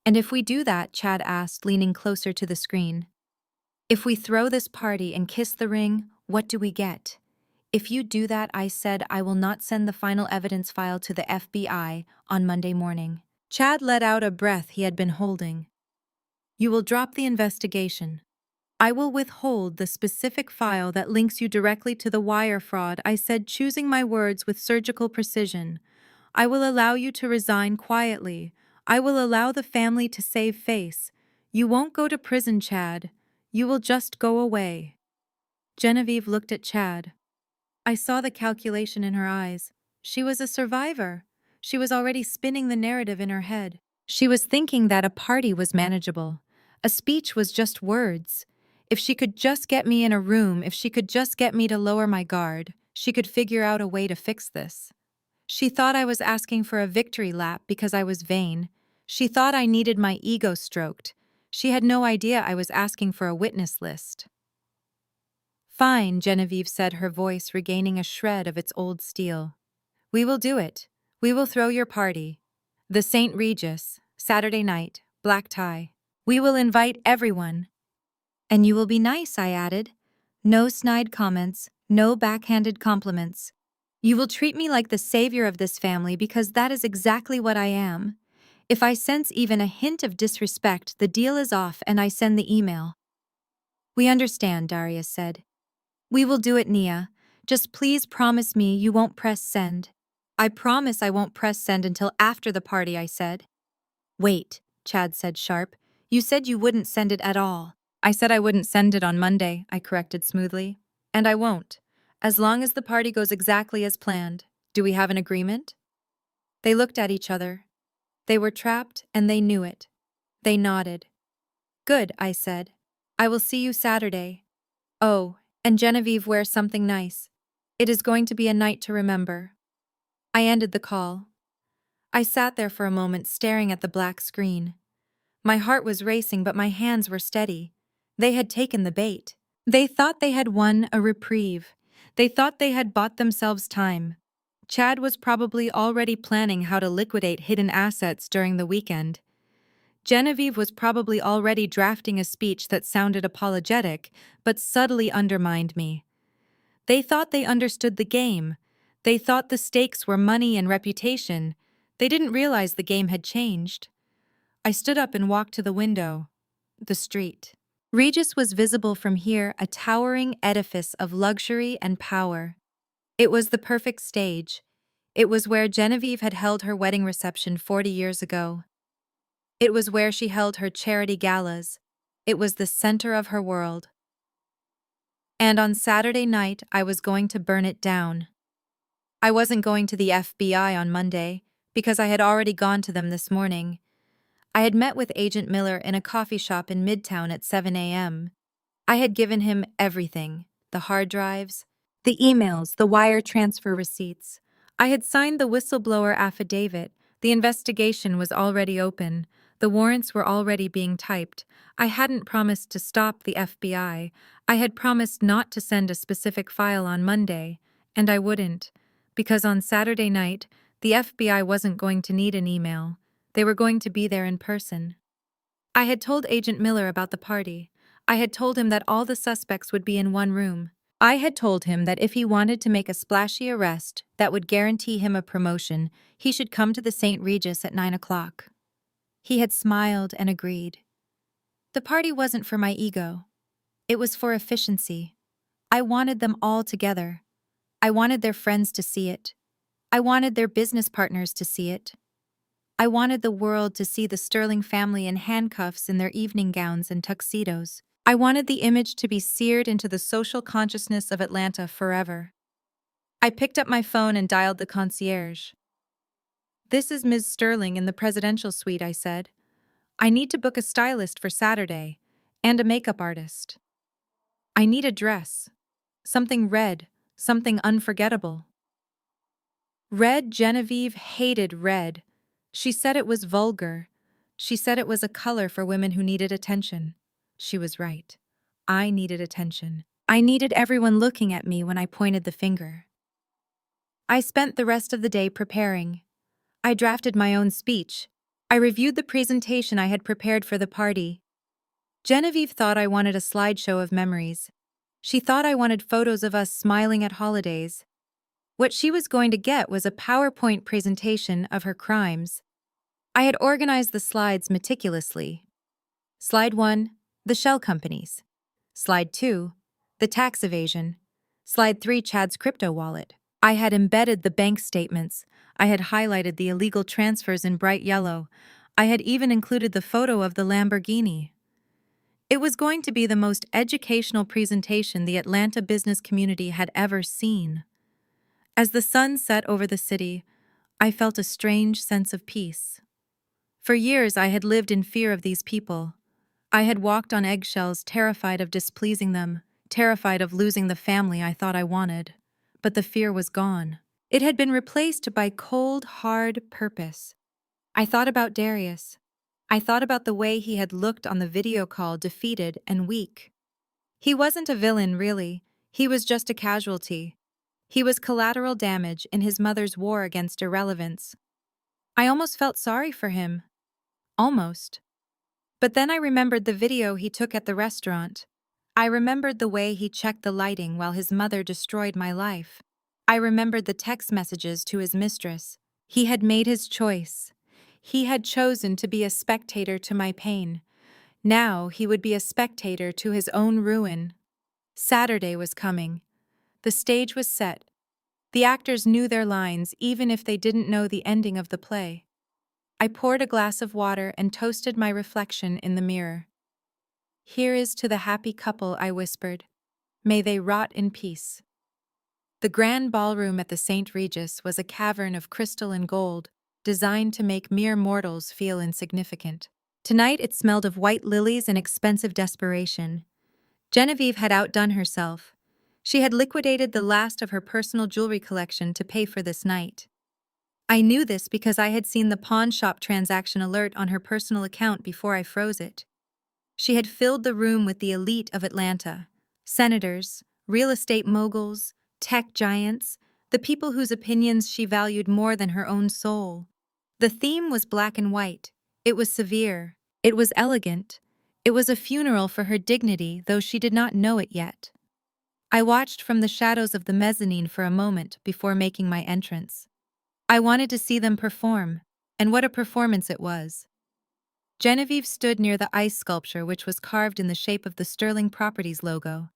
And if we do that, Chad asked, leaning closer to the screen. If we throw this party and kiss the ring, what do we get? If you do that, I said, I will not send the final evidence file to the FBI on Monday morning. Chad let out a breath he had been holding. You will drop the investigation. I will withhold the specific file that links you directly to the wire fraud, I said, choosing my words with surgical precision. I will allow you to resign quietly. I will allow the family to save face. You won't go to prison, Chad. You will just go away. Genevieve looked at Chad. I saw the calculation in her eyes. She was a survivor. She was already spinning the narrative in her head. She was thinking that a party was manageable. A speech was just words. If she could just get me in a room, if she could just get me to lower my guard, she could figure out a way to fix this. She thought I was asking for a victory lap because I was vain. She thought I needed my ego stroked. She had no idea I was asking for a witness list. Fine, Genevieve said, her voice regaining a shred of its old steel. We will do it. We will throw your party. The St. Regis, Saturday night, black tie. We will invite everyone. And you will be nice, I added. No snide comments, no backhanded compliments. You will treat me like the savior of this family because that is exactly what I am. If I sense even a hint of disrespect, the deal is off and I send the email. We understand, Darius said. We will do it, Nia. Just please promise me you won't press send. I promise I won't press send until after the party, I said. Wait, Chad said sharp. You said you wouldn't send it at all. I said I wouldn't send it on Monday, I corrected smoothly. And I won't. As long as the party goes exactly as planned. Do we have an agreement? They looked at each other. They were trapped, and they knew it. They nodded. Good, I said. I will see you Saturday. Oh, and Genevieve wears something nice. It is going to be a night to remember. I ended the call. I sat there for a moment staring at the black screen. My heart was racing, but my hands were steady. They had taken the bait. They thought they had won a reprieve. They thought they had bought themselves time. Chad was probably already planning how to liquidate hidden assets during the weekend. Genevieve was probably already drafting a speech that sounded apologetic, but subtly undermined me. They thought they understood the game. They thought the stakes were money and reputation. They didn't realize the game had changed. I stood up and walked to the window. The street. Regis was visible from here, a towering edifice of luxury and power. It was the perfect stage. It was where Genevieve had held her wedding reception 40 years ago. It was where she held her charity galas. It was the center of her world. And on Saturday night, I was going to burn it down. I wasn't going to the FBI on Monday, because I had already gone to them this morning. I had met with Agent Miller in a coffee shop in Midtown at 7 a.m. I had given him everything, the hard drives, the emails, the wire transfer receipts. I had signed the whistleblower affidavit. The investigation was already open. The warrants were already being typed. I hadn't promised to stop the FBI. I had promised not to send a specific file on Monday, and I wouldn't, because on Saturday night, the FBI wasn't going to need an email. They were going to be there in person. I had told Agent Miller about the party. I had told him that all the suspects would be in one room. I had told him that if he wanted to make a splashy arrest that would guarantee him a promotion, he should come to the St. Regis at 9 o'clock. He had smiled and agreed. The party wasn't for my ego. It was for efficiency. I wanted them all together. I wanted their friends to see it. I wanted their business partners to see it. I wanted the world to see the Sterling family in handcuffs in their evening gowns and tuxedos. I wanted the image to be seared into the social consciousness of Atlanta forever. I picked up my phone and dialed the concierge. This is Ms. Sterling in the presidential suite, I said. I need to book a stylist for Saturday, and a makeup artist. I need a dress. Something red, something unforgettable. Red. Genevieve hated red. She said it was vulgar. She said it was a color for women who needed attention. She was right. I needed attention. I needed everyone looking at me when I pointed the finger. I spent the rest of the day preparing. I drafted my own speech. I reviewed the presentation I had prepared for the party. Genevieve thought I wanted a slideshow of memories. She thought I wanted photos of us smiling at holidays. What she was going to get was a PowerPoint presentation of her crimes. I had organized the slides meticulously. Slide 1, the shell companies. Slide 2, the tax evasion. Slide 3, Chad's crypto wallet. I had embedded the bank statements. I had highlighted the illegal transfers in bright yellow. I had even included the photo of the Lamborghini. It was going to be the most educational presentation the Atlanta business community had ever seen. As the sun set over the city, I felt a strange sense of peace. For years, I had lived in fear of these people. I had walked on eggshells, terrified of displeasing them, terrified of losing the family I thought I wanted. But the fear was gone. It had been replaced by cold, hard purpose. I thought about Darius. I thought about the way he had looked on the video call, defeated and weak. He wasn't a villain, really. He was just a casualty. He was collateral damage in his mother's war against irrelevance. I almost felt sorry for him. Almost. But then I remembered the video he took at the restaurant. I remembered the way he checked the lighting while his mother destroyed my life. I remembered the text messages to his mistress. He had made his choice. He had chosen to be a spectator to my pain. Now he would be a spectator to his own ruin. Saturday was coming. The stage was set. The actors knew their lines even if they didn't know the ending of the play. I poured a glass of water and toasted my reflection in the mirror. "Here is to the happy couple," I whispered. "May they rot in peace." The grand ballroom at the St. Regis was a cavern of crystal and gold, designed to make mere mortals feel insignificant. Tonight it smelled of white lilies and expensive desperation. Genevieve had outdone herself. She had liquidated the last of her personal jewelry collection to pay for this night. I knew this because I had seen the pawn shop transaction alert on her personal account before I froze it. She had filled the room with the elite of Atlanta: senators, real estate moguls, tech giants, the people whose opinions she valued more than her own soul. The theme was black and white. It was severe. It was elegant. It was a funeral for her dignity, though she did not know it yet. I watched from the shadows of the mezzanine for a moment before making my entrance. I wanted to see them perform, and what a performance it was. Genevieve stood near the ice sculpture which was carved in the shape of the Sterling Properties logo.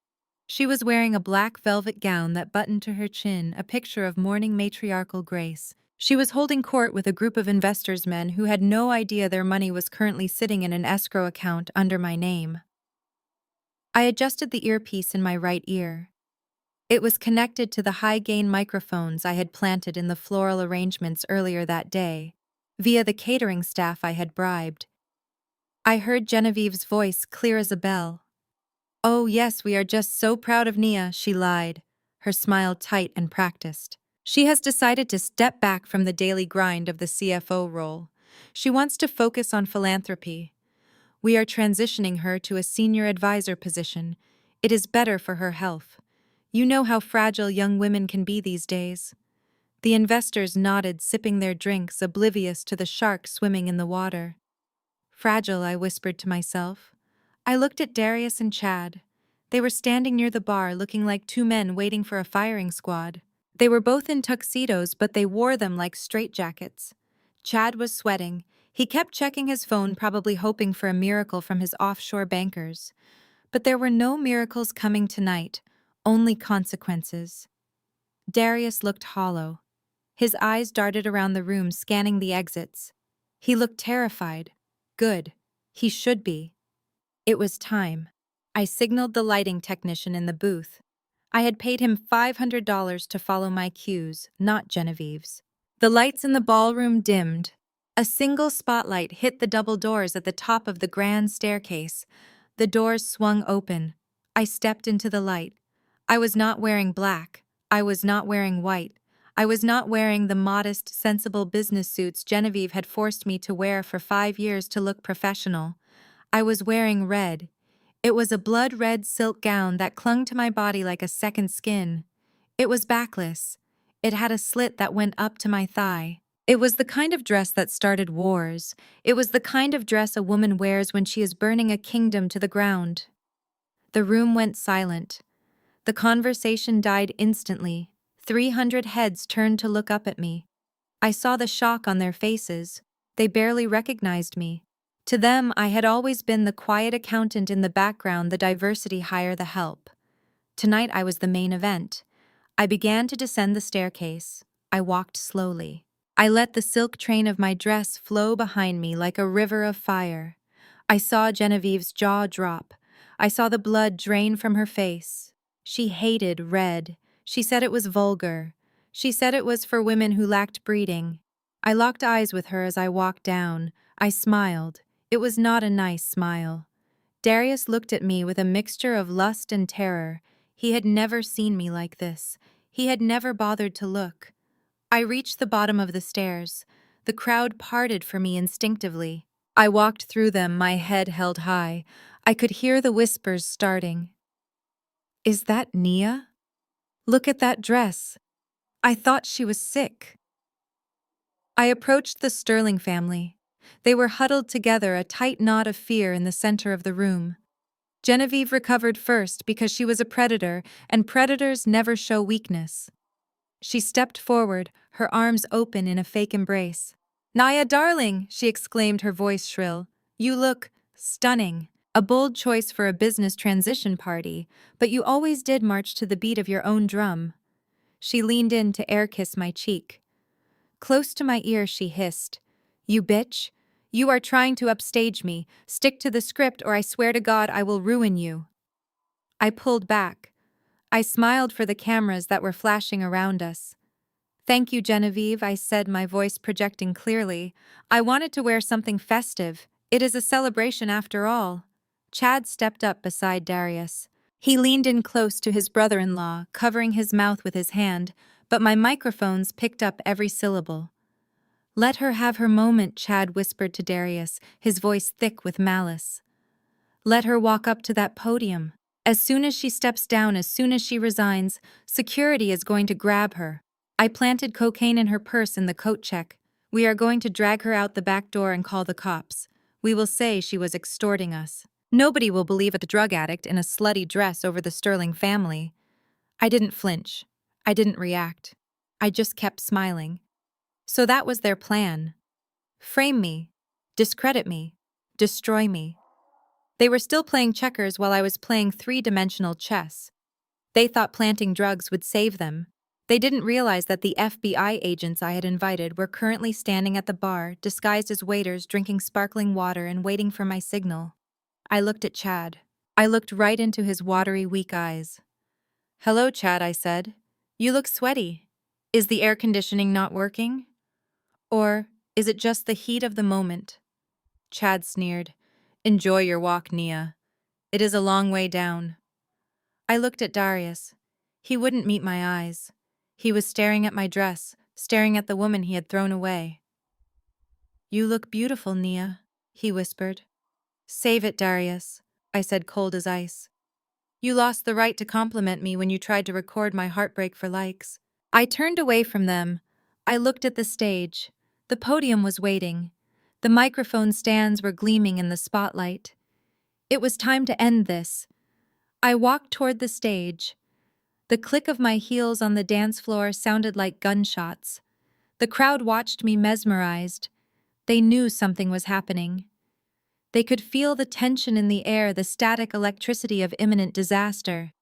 She was wearing a black velvet gown that buttoned to her chin, a picture of mourning matriarchal grace. She was holding court with a group of investors men who had no idea their money was currently sitting in an escrow account under my name. I adjusted the earpiece in my right ear. It was connected to the high-gain microphones I had planted in the floral arrangements earlier that day, via the catering staff I had bribed. I heard Genevieve's voice clear as a bell. "Oh yes, we are just so proud of Nia," she lied, her smile tight and practiced. "She has decided to step back from the daily grind of the CFO role. She wants to focus on philanthropy. We are transitioning her to a senior advisor position. It is better for her health. You know how fragile young women can be these days." The investors nodded, sipping their drinks, oblivious to the shark swimming in the water. "Fragile," I whispered to myself. I looked at Darius and Chad. They were standing near the bar, looking like two men waiting for a firing squad. They were both in tuxedos, but they wore them like straitjackets. Chad was sweating. He kept checking his phone, probably hoping for a miracle from his offshore bankers. But there were no miracles coming tonight, only consequences. Darius looked hollow. His eyes darted around the room, scanning the exits. He looked terrified. Good. He should be. It was time. I signaled the lighting technician in the booth. I had paid him $500 to follow my cues, not Genevieve's. The lights in the ballroom dimmed. A single spotlight hit the double doors at the top of the grand staircase. The doors swung open. I stepped into the light. I was not wearing black. I was not wearing white. I was not wearing the modest, sensible business suits Genevieve had forced me to wear for 5 years to look professional. I was wearing red. It was a blood-red silk gown that clung to my body like a second skin. It was backless. It had a slit that went up to my thigh. It was the kind of dress that started wars. It was the kind of dress a woman wears when she is burning a kingdom to the ground. The room went silent. The conversation died instantly. 300 heads turned to look up at me. I saw the shock on their faces. They barely recognized me. To them, I had always been the quiet accountant in the background, the diversity hire, the help. Tonight I was the main event. I began to descend the staircase. I walked slowly. I let the silk train of my dress flow behind me like a river of fire. I saw Genevieve's jaw drop. I saw the blood drain from her face. She hated red. She said it was vulgar. She said it was for women who lacked breeding. I locked eyes with her as I walked down. I smiled. It was not a nice smile. Darius looked at me with a mixture of lust and terror. He had never seen me like this. He had never bothered to look. I reached the bottom of the stairs. The crowd parted for me instinctively. I walked through them, my head held high. I could hear the whispers starting. Is that Nia? Look at that dress. I thought she was sick. I approached the Sterling family. They were huddled together, a tight knot of fear in the center of the room. Genevieve recovered first because she was a predator, and predators never show weakness. She stepped forward, her arms open in a fake embrace. "Nia, darling," she exclaimed, her voice shrill. "You look stunning. A bold choice for a business transition party, but you always did march to the beat of your own drum." She leaned in to air kiss my cheek. Close to my ear, she hissed, "You bitch. You are trying to upstage me. Stick to the script or I swear to God I will ruin you." I pulled back. I smiled for the cameras that were flashing around us. "Thank you, Genevieve," I said, my voice projecting clearly. "I wanted to wear something festive. It is a celebration after all." Chad stepped up beside Darius. He leaned in close to his brother-in-law, covering his mouth with his hand, but my microphones picked up every syllable. "Let her have her moment," Chad whispered to Darius, his voice thick with malice. "Let her walk up to that podium. As soon as she steps down, as soon as she resigns, security is going to grab her. I planted cocaine in her purse in the coat check. We are going to drag her out the back door and call the cops. We will say she was extorting us. Nobody will believe a drug addict in a slutty dress over the Sterling family." I didn't flinch. I didn't react. I just kept smiling. So that was their plan. Frame me. Discredit me. Destroy me. They were still playing checkers while I was playing three-dimensional chess. They thought planting drugs would save them. They didn't realize that the FBI agents I had invited were currently standing at the bar, disguised as waiters, drinking sparkling water and waiting for my signal. I looked at Chad. I looked right into his watery, weak eyes. "Hello, Chad," I said. "You look sweaty. Is the air conditioning not working? Or is it just the heat of the moment?" Chad sneered. "Enjoy your walk, Nia. It is a long way down." I looked at Darius. He wouldn't meet my eyes. He was staring at my dress, staring at the woman he had thrown away. "You look beautiful, Nia," he whispered. "Save it, Darius," I said, cold as ice. "You lost the right to compliment me when you tried to record my heartbreak for likes." I turned away from them. I looked at the stage. The podium was waiting. The microphone stands were gleaming in the spotlight. It was time to end this. I walked toward the stage. The click of my heels on the dance floor sounded like gunshots. The crowd watched me mesmerized. They knew something was happening. They could feel the tension in the air, the static electricity of imminent disaster.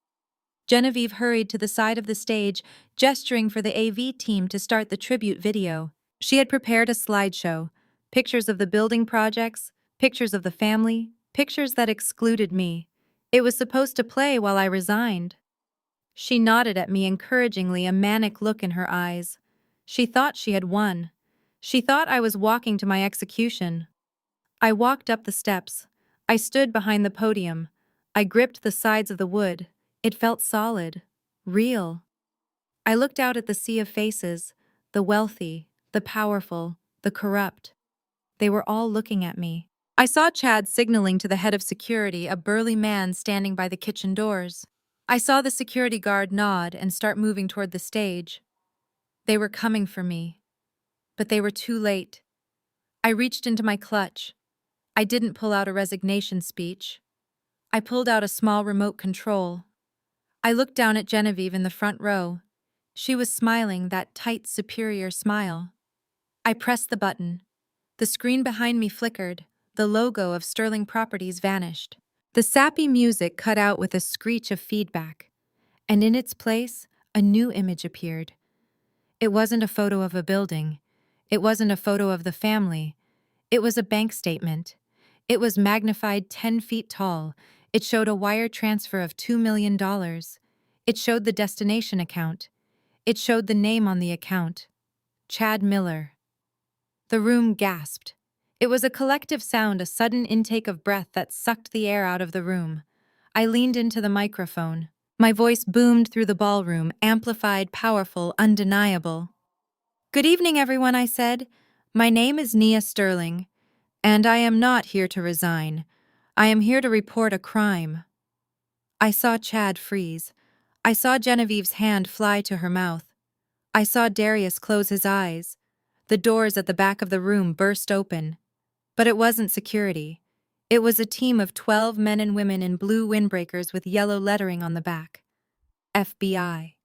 Genevieve hurried to the side of the stage, gesturing for the AV team to start the tribute video. She had prepared a slideshow, pictures of the building projects, pictures of the family, pictures that excluded me. It was supposed to play while I resigned. She nodded at me encouragingly, a manic look in her eyes. She thought she had won. She thought I was walking to my execution. I walked up the steps. I stood behind the podium. I gripped the sides of the wood. It felt solid, real. I looked out at the sea of faces, the wealthy, the powerful, the corrupt. They were all looking at me. I saw Chad signaling to the head of security, a burly man standing by the kitchen doors. I saw the security guard nod and start moving toward the stage. They were coming for me, but they were too late. I reached into my clutch. I didn't pull out a resignation speech. I pulled out a small remote control. I looked down at Genevieve in the front row. She was smiling, that tight, superior smile. I pressed the button. The screen behind me flickered. The logo of Sterling Properties vanished. The sappy music cut out with a screech of feedback, and in its place, a new image appeared. It wasn't a photo of a building. It wasn't a photo of the family. It was a bank statement. It was magnified 10 feet tall. It showed a wire transfer of $2 million. It showed the destination account. It showed the name on the account. Chad Miller. The room gasped. It was a collective sound, a sudden intake of breath that sucked the air out of the room. I leaned into the microphone. My voice boomed through the ballroom, amplified, powerful, undeniable. "Good evening, everyone," I said. "My name is Nia Sterling, and I am not here to resign. I am here to report a crime." I saw Chad freeze. I saw Genevieve's hand fly to her mouth. I saw Darius close his eyes. The doors at the back of the room burst open. But it wasn't security. It was a team of 12 men and women in blue windbreakers with yellow lettering on the back. FBI.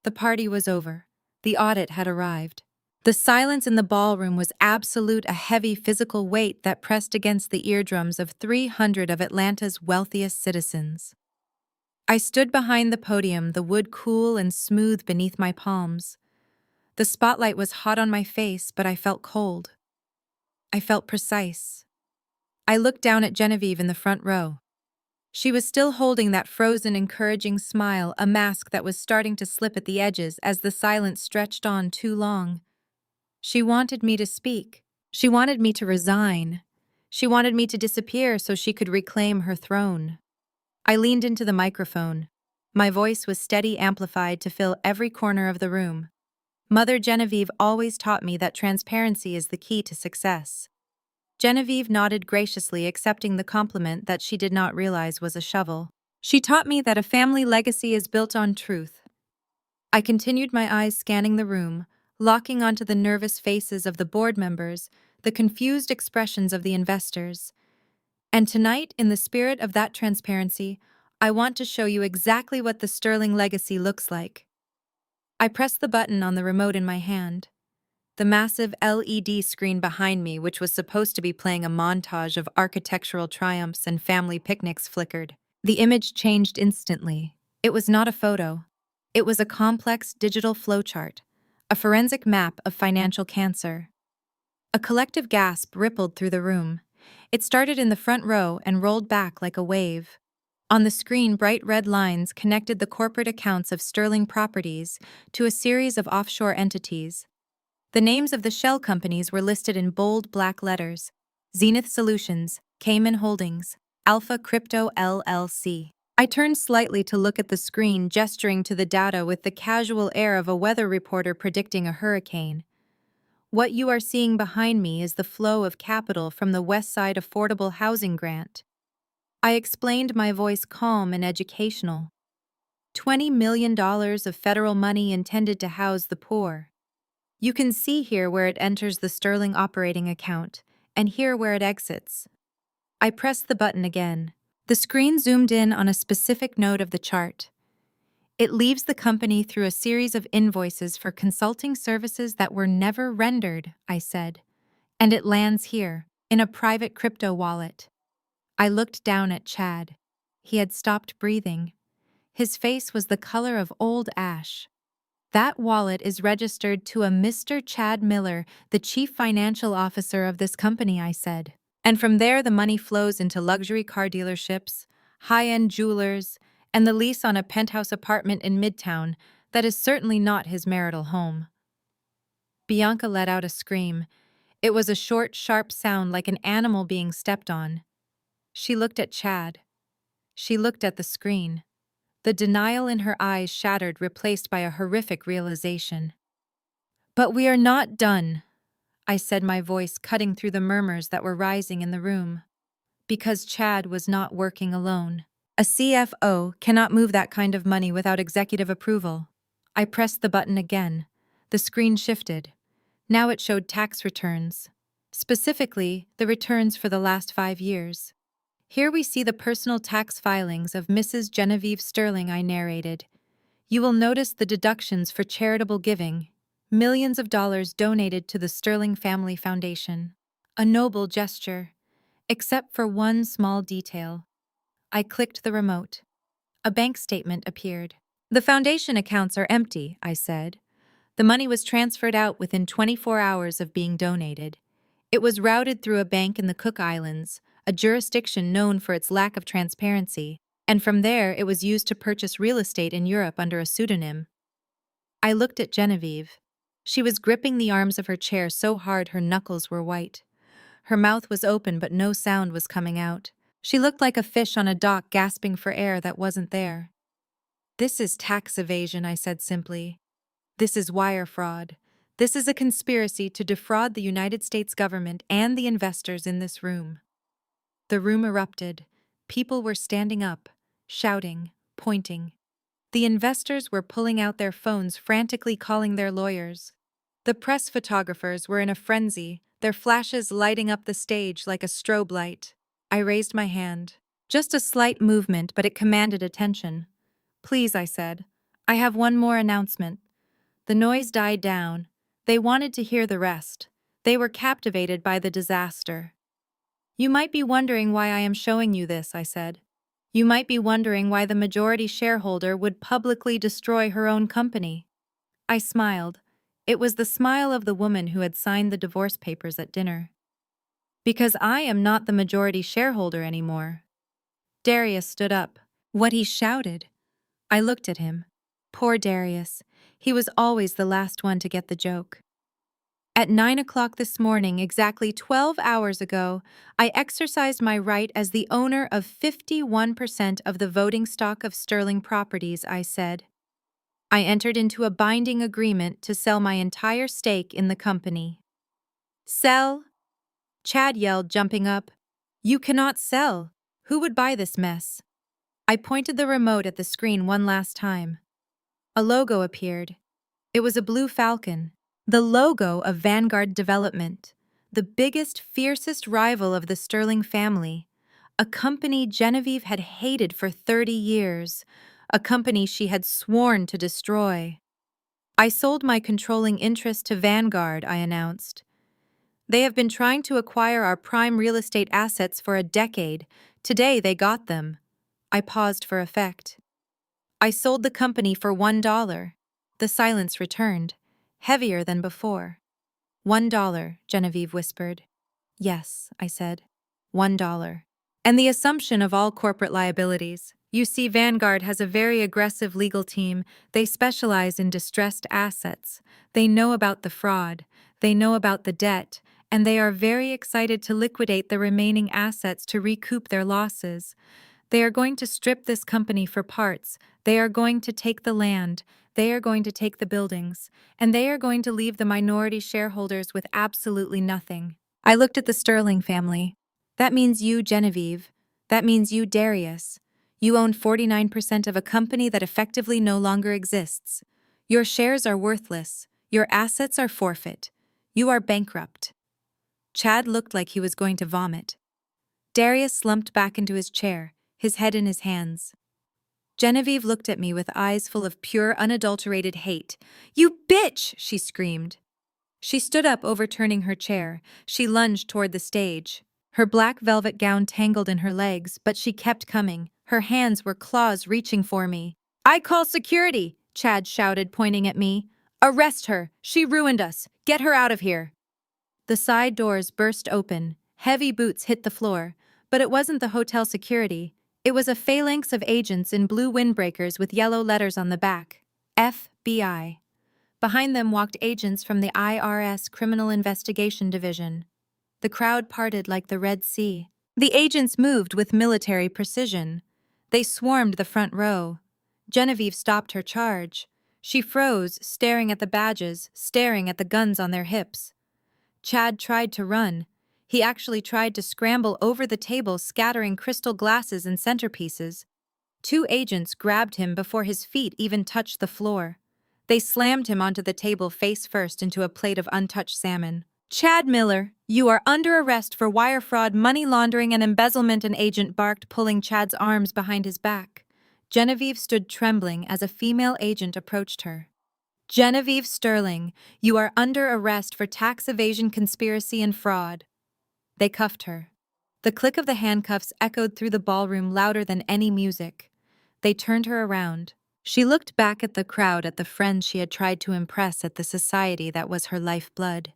The party was over. The audit had arrived. The silence in the ballroom was absolute, a heavy physical weight that pressed against the eardrums of 300 of Atlanta's wealthiest citizens. I stood behind the podium, the wood cool and smooth beneath my palms. The spotlight was hot on my face, but I felt cold. I felt precise. I looked down at Genevieve in the front row. She was still holding that frozen, encouraging smile, a mask that was starting to slip at the edges as the silence stretched on too long. She wanted me to speak. She wanted me to resign. She wanted me to disappear so she could reclaim her throne. I leaned into the microphone. My voice was steady, amplified to fill every corner of the room. Mother Genevieve always taught me that transparency is the key to success. Genevieve nodded graciously, accepting the compliment that she did not realize was a shovel. She taught me that a family legacy is built on truth. I continued, my eyes scanning the room, locking onto the nervous faces of the board members, the confused expressions of the investors. And tonight, in the spirit of that transparency, I want to show you exactly what the Sterling legacy looks like. I pressed the button on the remote in my hand. The massive LED screen behind me, which was supposed to be playing a montage of architectural triumphs and family picnics, flickered. The image changed instantly. It was not a photo. It was a complex digital flowchart, a forensic map of financial cancer. A collective gasp rippled through the room. It started in the front row and rolled back like a wave. On the screen, bright red lines connected the corporate accounts of Sterling Properties to a series of offshore entities. The names of the shell companies were listed in bold black letters: Zenith Solutions, Cayman Holdings, Alpha Crypto LLC. I turned slightly to look at the screen, gesturing to the data with the casual air of a weather reporter predicting a hurricane. What you are seeing behind me is the flow of capital from the West Side Affordable Housing Grant. I explained, my voice calm and educational. $20 million of federal money intended to house the poor. You can see here where it enters the Sterling operating account, and here where it exits. I pressed the button again. The screen zoomed in on a specific node of the chart. It leaves the company through a series of invoices for consulting services that were never rendered, I said. And it lands here, in a private crypto wallet. I looked down at Chad. He had stopped breathing. His face was the color of old ash. That wallet is registered to a Mr. Chad Miller, the chief financial officer of this company, I said. And from there, the money flows into luxury car dealerships, high-end jewelers, and the lease on a penthouse apartment in Midtown that is certainly not his marital home. Bianca let out a scream. It was a short, sharp sound like an animal being stepped on. She looked at Chad. She looked at the screen. The denial in her eyes shattered, replaced by a horrific realization. But we are not done. I said, my voice cutting through the murmurs that were rising in the room. Because Chad was not working alone. A CFO cannot move that kind of money without executive approval. I pressed the button again. The screen shifted. Now it showed tax returns. Specifically, the returns for the last 5 years. Here we see the personal tax filings of Mrs. Genevieve Sterling, I narrated. You will notice the deductions for charitable giving. Millions of dollars donated to the Sterling Family Foundation. A noble gesture. Except for one small detail. I clicked the remote. A bank statement appeared. The foundation accounts are empty, I said. The money was transferred out within 24 hours of being donated. It was routed through a bank in the Cook Islands, a jurisdiction known for its lack of transparency, and from there it was used to purchase real estate in Europe under a pseudonym. I looked at Genevieve. She was gripping the arms of her chair so hard her knuckles were white. Her mouth was open but no sound was coming out. She looked like a fish on a dock gasping for air that wasn't there. This is tax evasion, I said simply. This is wire fraud. This is a conspiracy to defraud the United States government and the investors in this room. The room erupted. People were standing up, shouting, pointing. The investors were pulling out their phones, frantically calling their lawyers. The press photographers were in a frenzy, their flashes lighting up the stage like a strobe light. I raised my hand. Just a slight movement, but it commanded attention. Please, I said. I have one more announcement. The noise died down. They wanted to hear the rest. They were captivated by the disaster. You might be wondering why I am showing you this, I said. You might be wondering why the majority shareholder would publicly destroy her own company. I smiled. It was the smile of the woman who had signed the divorce papers at dinner. Because I am not the majority shareholder anymore. Darius stood up. What he shouted. I looked at him. Poor Darius. He was always the last one to get the joke. At 9 o'clock this morning, exactly 12 hours ago, I exercised my right as the owner of 51% of the voting stock of Sterling Properties, I said. I entered into a binding agreement to sell my entire stake in the company. Sell? Chad yelled, jumping up. You cannot sell. Who would buy this mess? I pointed the remote at the screen one last time. A logo appeared. It was a blue falcon, the logo of Vanguard Development, the biggest, fiercest rival of the Sterling family, a company Genevieve had hated for 30 years, a company she had sworn to destroy. I sold my controlling interest to Vanguard, I announced. They have been trying to acquire our prime real estate assets for a decade. Today they got them. I paused for effect. I sold the company for $1. The silence returned, heavier than before. $1, Genevieve whispered. Yes, I said. $1. And the assumption of all corporate liabilities. You see, Vanguard has a very aggressive legal team. They specialize in distressed assets. They know about the fraud. They know about the debt. And they are very excited to liquidate the remaining assets to recoup their losses. They are going to strip this company for parts. They are going to take the land. They are going to take the buildings. And they are going to leave the minority shareholders with absolutely nothing. I looked at the Sterling family. That means you, Genevieve. That means you, Darius. You own 49% of a company that effectively no longer exists. Your shares are worthless. Your assets are forfeit. You are bankrupt. Chad looked like he was going to vomit. Darius slumped back into his chair, his head in his hands. Genevieve looked at me with eyes full of pure, unadulterated hate. You bitch! She screamed. She stood up, overturning her chair. She lunged toward the stage. Her black velvet gown tangled in her legs, but she kept coming. Her hands were claws reaching for me. I call security! Chad shouted, pointing at me. Arrest her! She ruined us! Get her out of here! The side doors burst open. Heavy boots hit the floor. But it wasn't the hotel security. It was a phalanx of agents in blue windbreakers with yellow letters on the back. FBI. Behind them walked agents from the IRS Criminal Investigation Division. The crowd parted like the Red Sea. The agents moved with military precision. They swarmed the front row. Genevieve stopped her charge. She froze, staring at the badges, staring at the guns on their hips. Chad tried to run. He actually tried to scramble over the table, scattering crystal glasses and centerpieces. Two agents grabbed him before his feet even touched the floor. They slammed him onto the table face first into a plate of untouched salmon. "Chad Miller, you are under arrest for wire fraud, money laundering, and embezzlement," an agent barked, pulling Chad's arms behind his back. Genevieve stood trembling as a female agent approached her. "Genevieve Sterling, you are under arrest for tax evasion, conspiracy, and fraud." They cuffed her. The click of the handcuffs echoed through the ballroom louder than any music. They turned her around. She looked back at the crowd, at the friends she had tried to impress, at the society that was her lifeblood.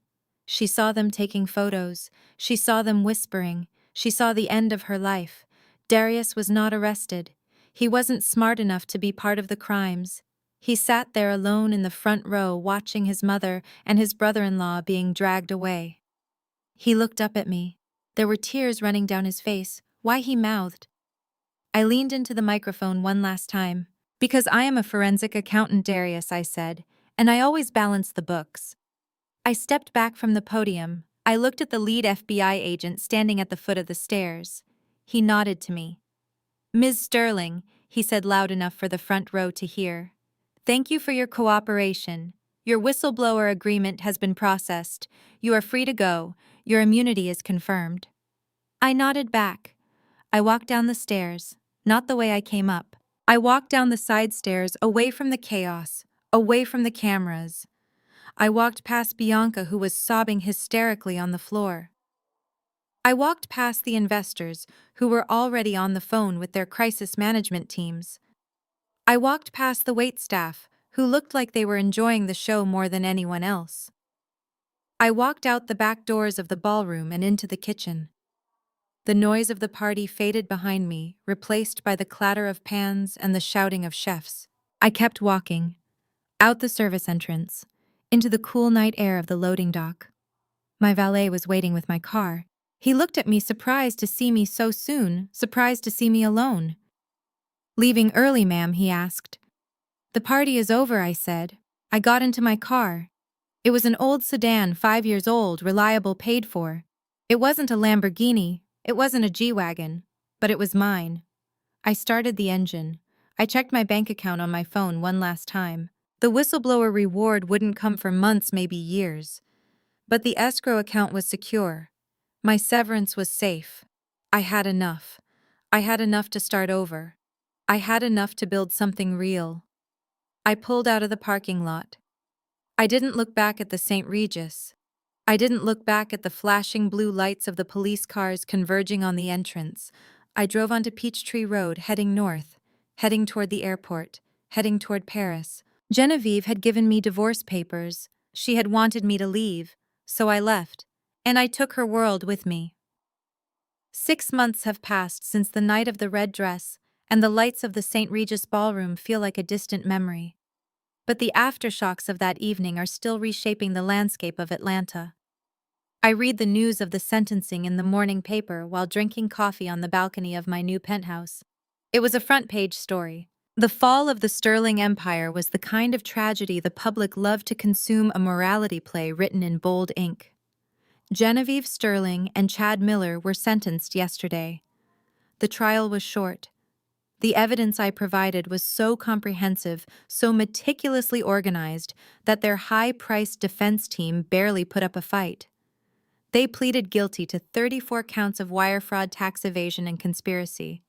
She saw them taking photos. She saw them whispering. She saw the end of her life. Darius was not arrested. He wasn't smart enough to be part of the crimes. He sat there alone in the front row, watching his mother and his brother-in-law being dragged away. He looked up at me. There were tears running down his face. Why, he mouthed. I leaned into the microphone one last time. "Because I am a forensic accountant, Darius," I said, "and I always balance the books." I stepped back from the podium. I looked at the lead FBI agent standing at the foot of the stairs. He nodded to me. "Ms. Sterling," he said loud enough for the front row to hear, "thank you for your cooperation. Your whistleblower agreement has been processed. You are free to go. Your immunity is confirmed." I nodded back. I walked down the stairs, not the way I came up. I walked down the side stairs, away from the chaos, away from the cameras. I walked past Bianca, who was sobbing hysterically on the floor. I walked past the investors, who were already on the phone with their crisis management teams. I walked past the waitstaff, who looked like they were enjoying the show more than anyone else. I walked out the back doors of the ballroom and into the kitchen. The noise of the party faded behind me, replaced by the clatter of pans and the shouting of chefs. I kept walking, out the service entrance, into the cool night air of the loading dock. My valet was waiting with my car. He looked at me, surprised to see me so soon, surprised to see me alone. "Leaving early, ma'am?" he asked. "The party is over," I said. I got into my car. It was an old sedan, 5 years old, reliable, paid for. It wasn't a Lamborghini, it wasn't a G-Wagon, but it was mine. I started the engine. I checked my bank account on my phone one last time. The whistleblower reward wouldn't come for months, maybe years. But the escrow account was secure. My severance was safe. I had enough. I had enough to start over. I had enough to build something real. I pulled out of the parking lot. I didn't look back at the St. Regis. I didn't look back at the flashing blue lights of the police cars converging on the entrance. I drove onto Peachtree Road, heading north, heading toward the airport, heading toward Paris. Genevieve had given me divorce papers. She had wanted me to leave, so I left, and I took her world with me. 6 months have passed since the night of the red dress, and the lights of the St. Regis ballroom feel like a distant memory. But the aftershocks of that evening are still reshaping the landscape of Atlanta. I read the news of the sentencing in the morning paper while drinking coffee on the balcony of my new penthouse. It was a front-page story. The fall of the Sterling Empire was the kind of tragedy the public loved to consume, a morality play written in bold ink. Genevieve Sterling and Chad Miller were sentenced yesterday. The trial was short. The evidence I provided was so comprehensive, so meticulously organized, that their high-priced defense team barely put up a fight. They pleaded guilty to 34 counts of wire fraud, tax evasion, and conspiracy.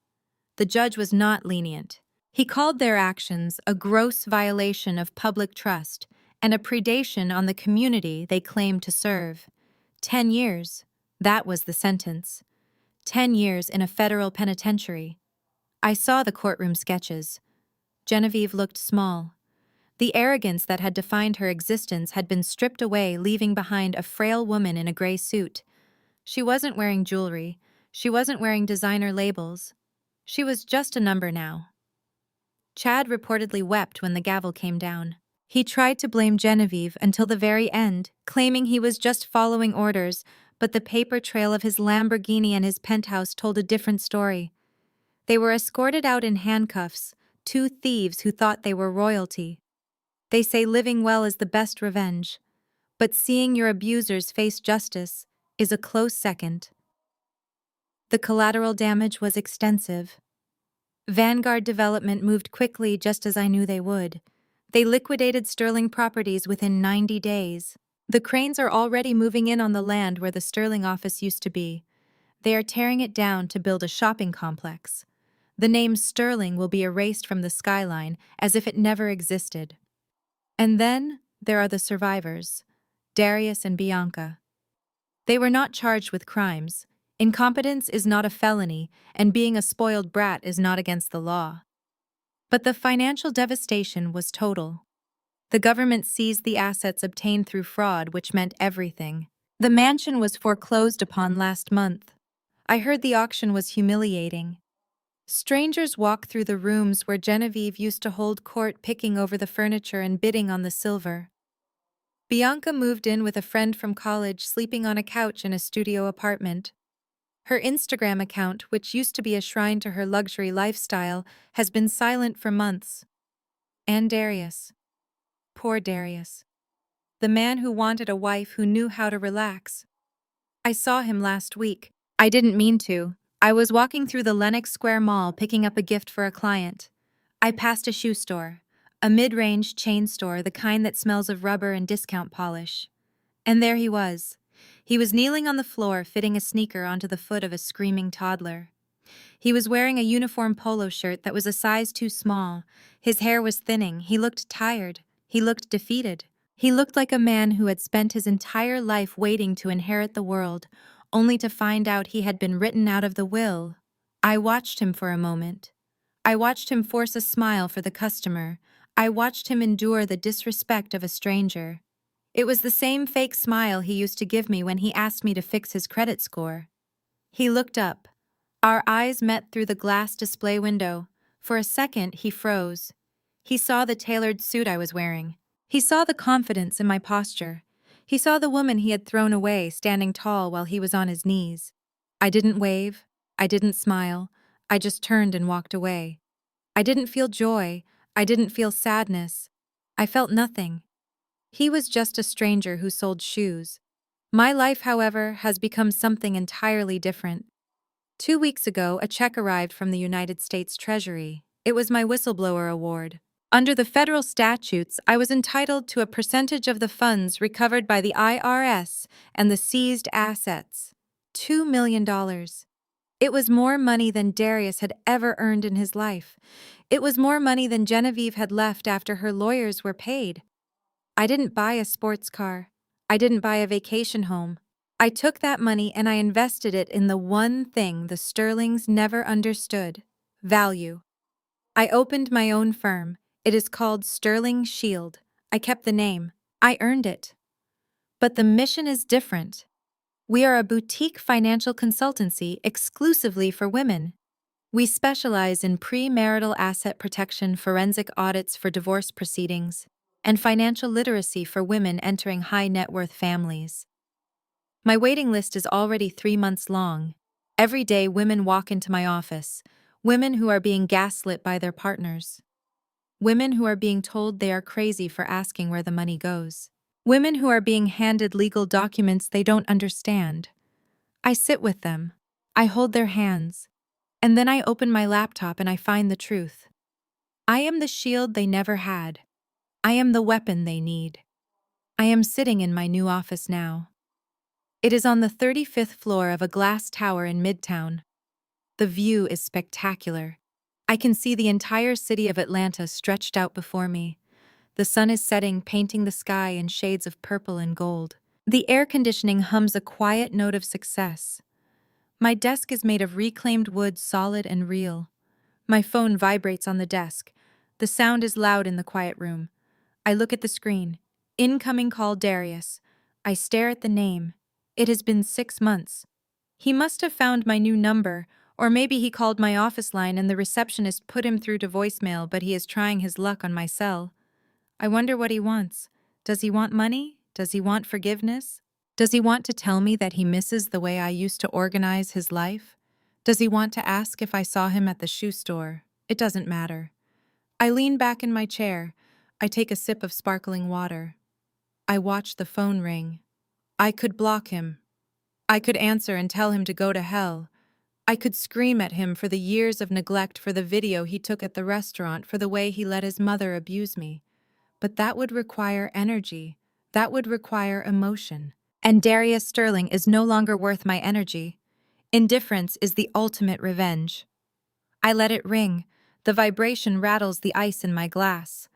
The judge was not lenient. He called their actions a gross violation of public trust and a predation on the community they claimed to serve. 10 years. That was the sentence. 10 years in a federal penitentiary. I saw the courtroom sketches. Genevieve looked small. The arrogance that had defined her existence had been stripped away, leaving behind a frail woman in a gray suit. She wasn't wearing jewelry. She wasn't wearing designer labels. She was just a number now. Chad reportedly wept when the gavel came down. He tried to blame Genevieve until the very end, claiming he was just following orders, but the paper trail of his Lamborghini and his penthouse told a different story. They were escorted out in handcuffs, two thieves who thought they were royalty. They say living well is the best revenge. But seeing your abusers face justice is a close second. The collateral damage was extensive. Vanguard Development moved quickly just as I knew they would. They liquidated Sterling properties within 90 days. The cranes are already moving in on the land where the Sterling office used to be. They are tearing it down to build a shopping complex. The name Sterling will be erased from the skyline as if it never existed. And then there are the survivors, Darius and Bianca. They were not charged with crimes. Incompetence is not a felony, and being a spoiled brat is not against the law. But the financial devastation was total. The government seized the assets obtained through fraud, which meant everything. The mansion was foreclosed upon last month. I heard the auction was humiliating. Strangers walk through the rooms where Genevieve used to hold court, picking over the furniture and bidding on the silver. Bianca moved in with a friend from college, sleeping on a couch in a studio apartment. Her Instagram account, which used to be a shrine to her luxury lifestyle, has been silent for months. And Darius. Poor Darius. The man who wanted a wife who knew how to relax. I saw him last week. I didn't mean to. I was walking through the Lenox Square Mall picking up a gift for a client. I passed a shoe store, a mid-range chain store, the kind that smells of rubber and discount polish. And there he was. He was kneeling on the floor, fitting a sneaker onto the foot of a screaming toddler. He was wearing a uniform polo shirt that was a size too small. His hair was thinning. He looked tired. He looked defeated. He looked like a man who had spent his entire life waiting to inherit the world, only to find out he had been written out of the will. I watched him for a moment. I watched him force a smile for the customer. I watched him endure the disrespect of a stranger. It was the same fake smile he used to give me when he asked me to fix his credit score. He looked up. Our eyes met through the glass display window. For a second, he froze. He saw the tailored suit I was wearing. He saw the confidence in my posture. He saw the woman he had thrown away standing tall while he was on his knees. I didn't wave. I didn't smile. I just turned and walked away. I didn't feel joy. I didn't feel sadness. I felt nothing. He was just a stranger who sold shoes. My life, however, has become something entirely different. 2 weeks ago, a check arrived from the United States Treasury. It was my whistleblower award. Under the federal statutes, I was entitled to a percentage of the funds recovered by the IRS and the seized assets. $2 million. It was more money than Darius had ever earned in his life. It was more money than Genevieve had left after her lawyers were paid. I didn't buy a sports car. I didn't buy a vacation home. I took that money and I invested it in the one thing the Sterlings never understood: value. I opened my own firm. It is called Sterling Shield. I kept the name. I earned it. But the mission is different. We are a boutique financial consultancy exclusively for women. We specialize in premarital asset protection, forensic audits for divorce proceedings, and financial literacy for women entering high net worth families. My waiting list is already 3 months long. Every day, women walk into my office, women who are being gaslit by their partners, women who are being told they are crazy for asking where the money goes, women who are being handed legal documents they don't understand. I sit with them. I hold their hands. And then I open my laptop and I find the truth. I am the shield they never had. I am the weapon they need. I am sitting in my new office now. It is on the 35th floor of a glass tower in Midtown. The view is spectacular. I can see the entire city of Atlanta stretched out before me. The sun is setting, painting the sky in shades of purple and gold. The air conditioning hums a quiet note of success. My desk is made of reclaimed wood, solid and real. My phone vibrates on the desk. The sound is loud in the quiet room. I look at the screen. Incoming call, Darius. I stare at the name. It has been 6 months. He must have found my new number, or maybe he called my office line and the receptionist put him through to voicemail, but he is trying his luck on my cell. I wonder what he wants. Does he want money? Does he want forgiveness? Does he want to tell me that he misses the way I used to organize his life? Does he want to ask if I saw him at the shoe store? It doesn't matter. I lean back in my chair. I take a sip of sparkling water. I watched the phone ring. I could block him. I could answer and tell him to go to hell. I could scream at him for the years of neglect, for the video he took at the restaurant, for the way he let his mother abuse me. But that would require energy. That would require emotion. And Darius Sterling is no longer worth my energy. Indifference is the ultimate revenge. I let it ring. The vibration rattles the ice in my glass.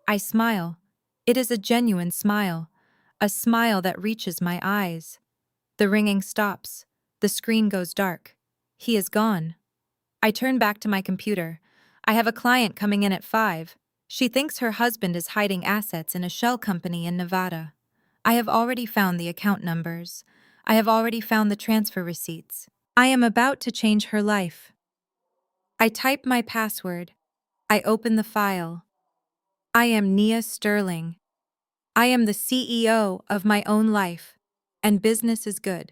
I smile. It is a genuine smile. A smile that reaches my eyes. The ringing stops. The screen goes dark. He is gone. I turn back to my computer. I have a client coming in at 5. She thinks her husband is hiding assets in a shell company in Nevada. I have already found the account numbers. I have already found the transfer receipts. I am about to change her life. I type my password. I open the file. I am Nia Sterling. I am the CEO of my own life, and business is good.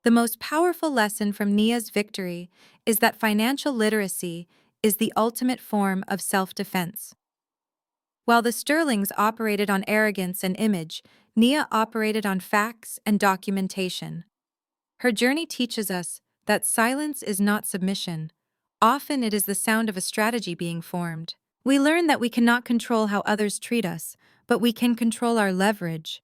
The most powerful lesson from Nia's victory is that financial literacy is the ultimate form of self-defense. While the Sterlings operated on arrogance and image, Nia operated on facts and documentation. Her journey teaches us that silence is not submission. Often it is the sound of a strategy being formed. We learn that we cannot control how others treat us, but we can control our leverage.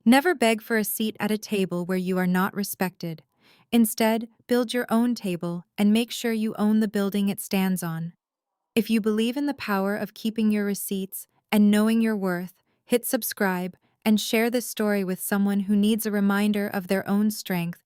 Never beg for a seat at a table where you are not respected. Instead, build your own table and make sure you own the building it stands on. If you believe in the power of keeping your receipts and knowing your worth, hit subscribe and share this story with someone who needs a reminder of their own strength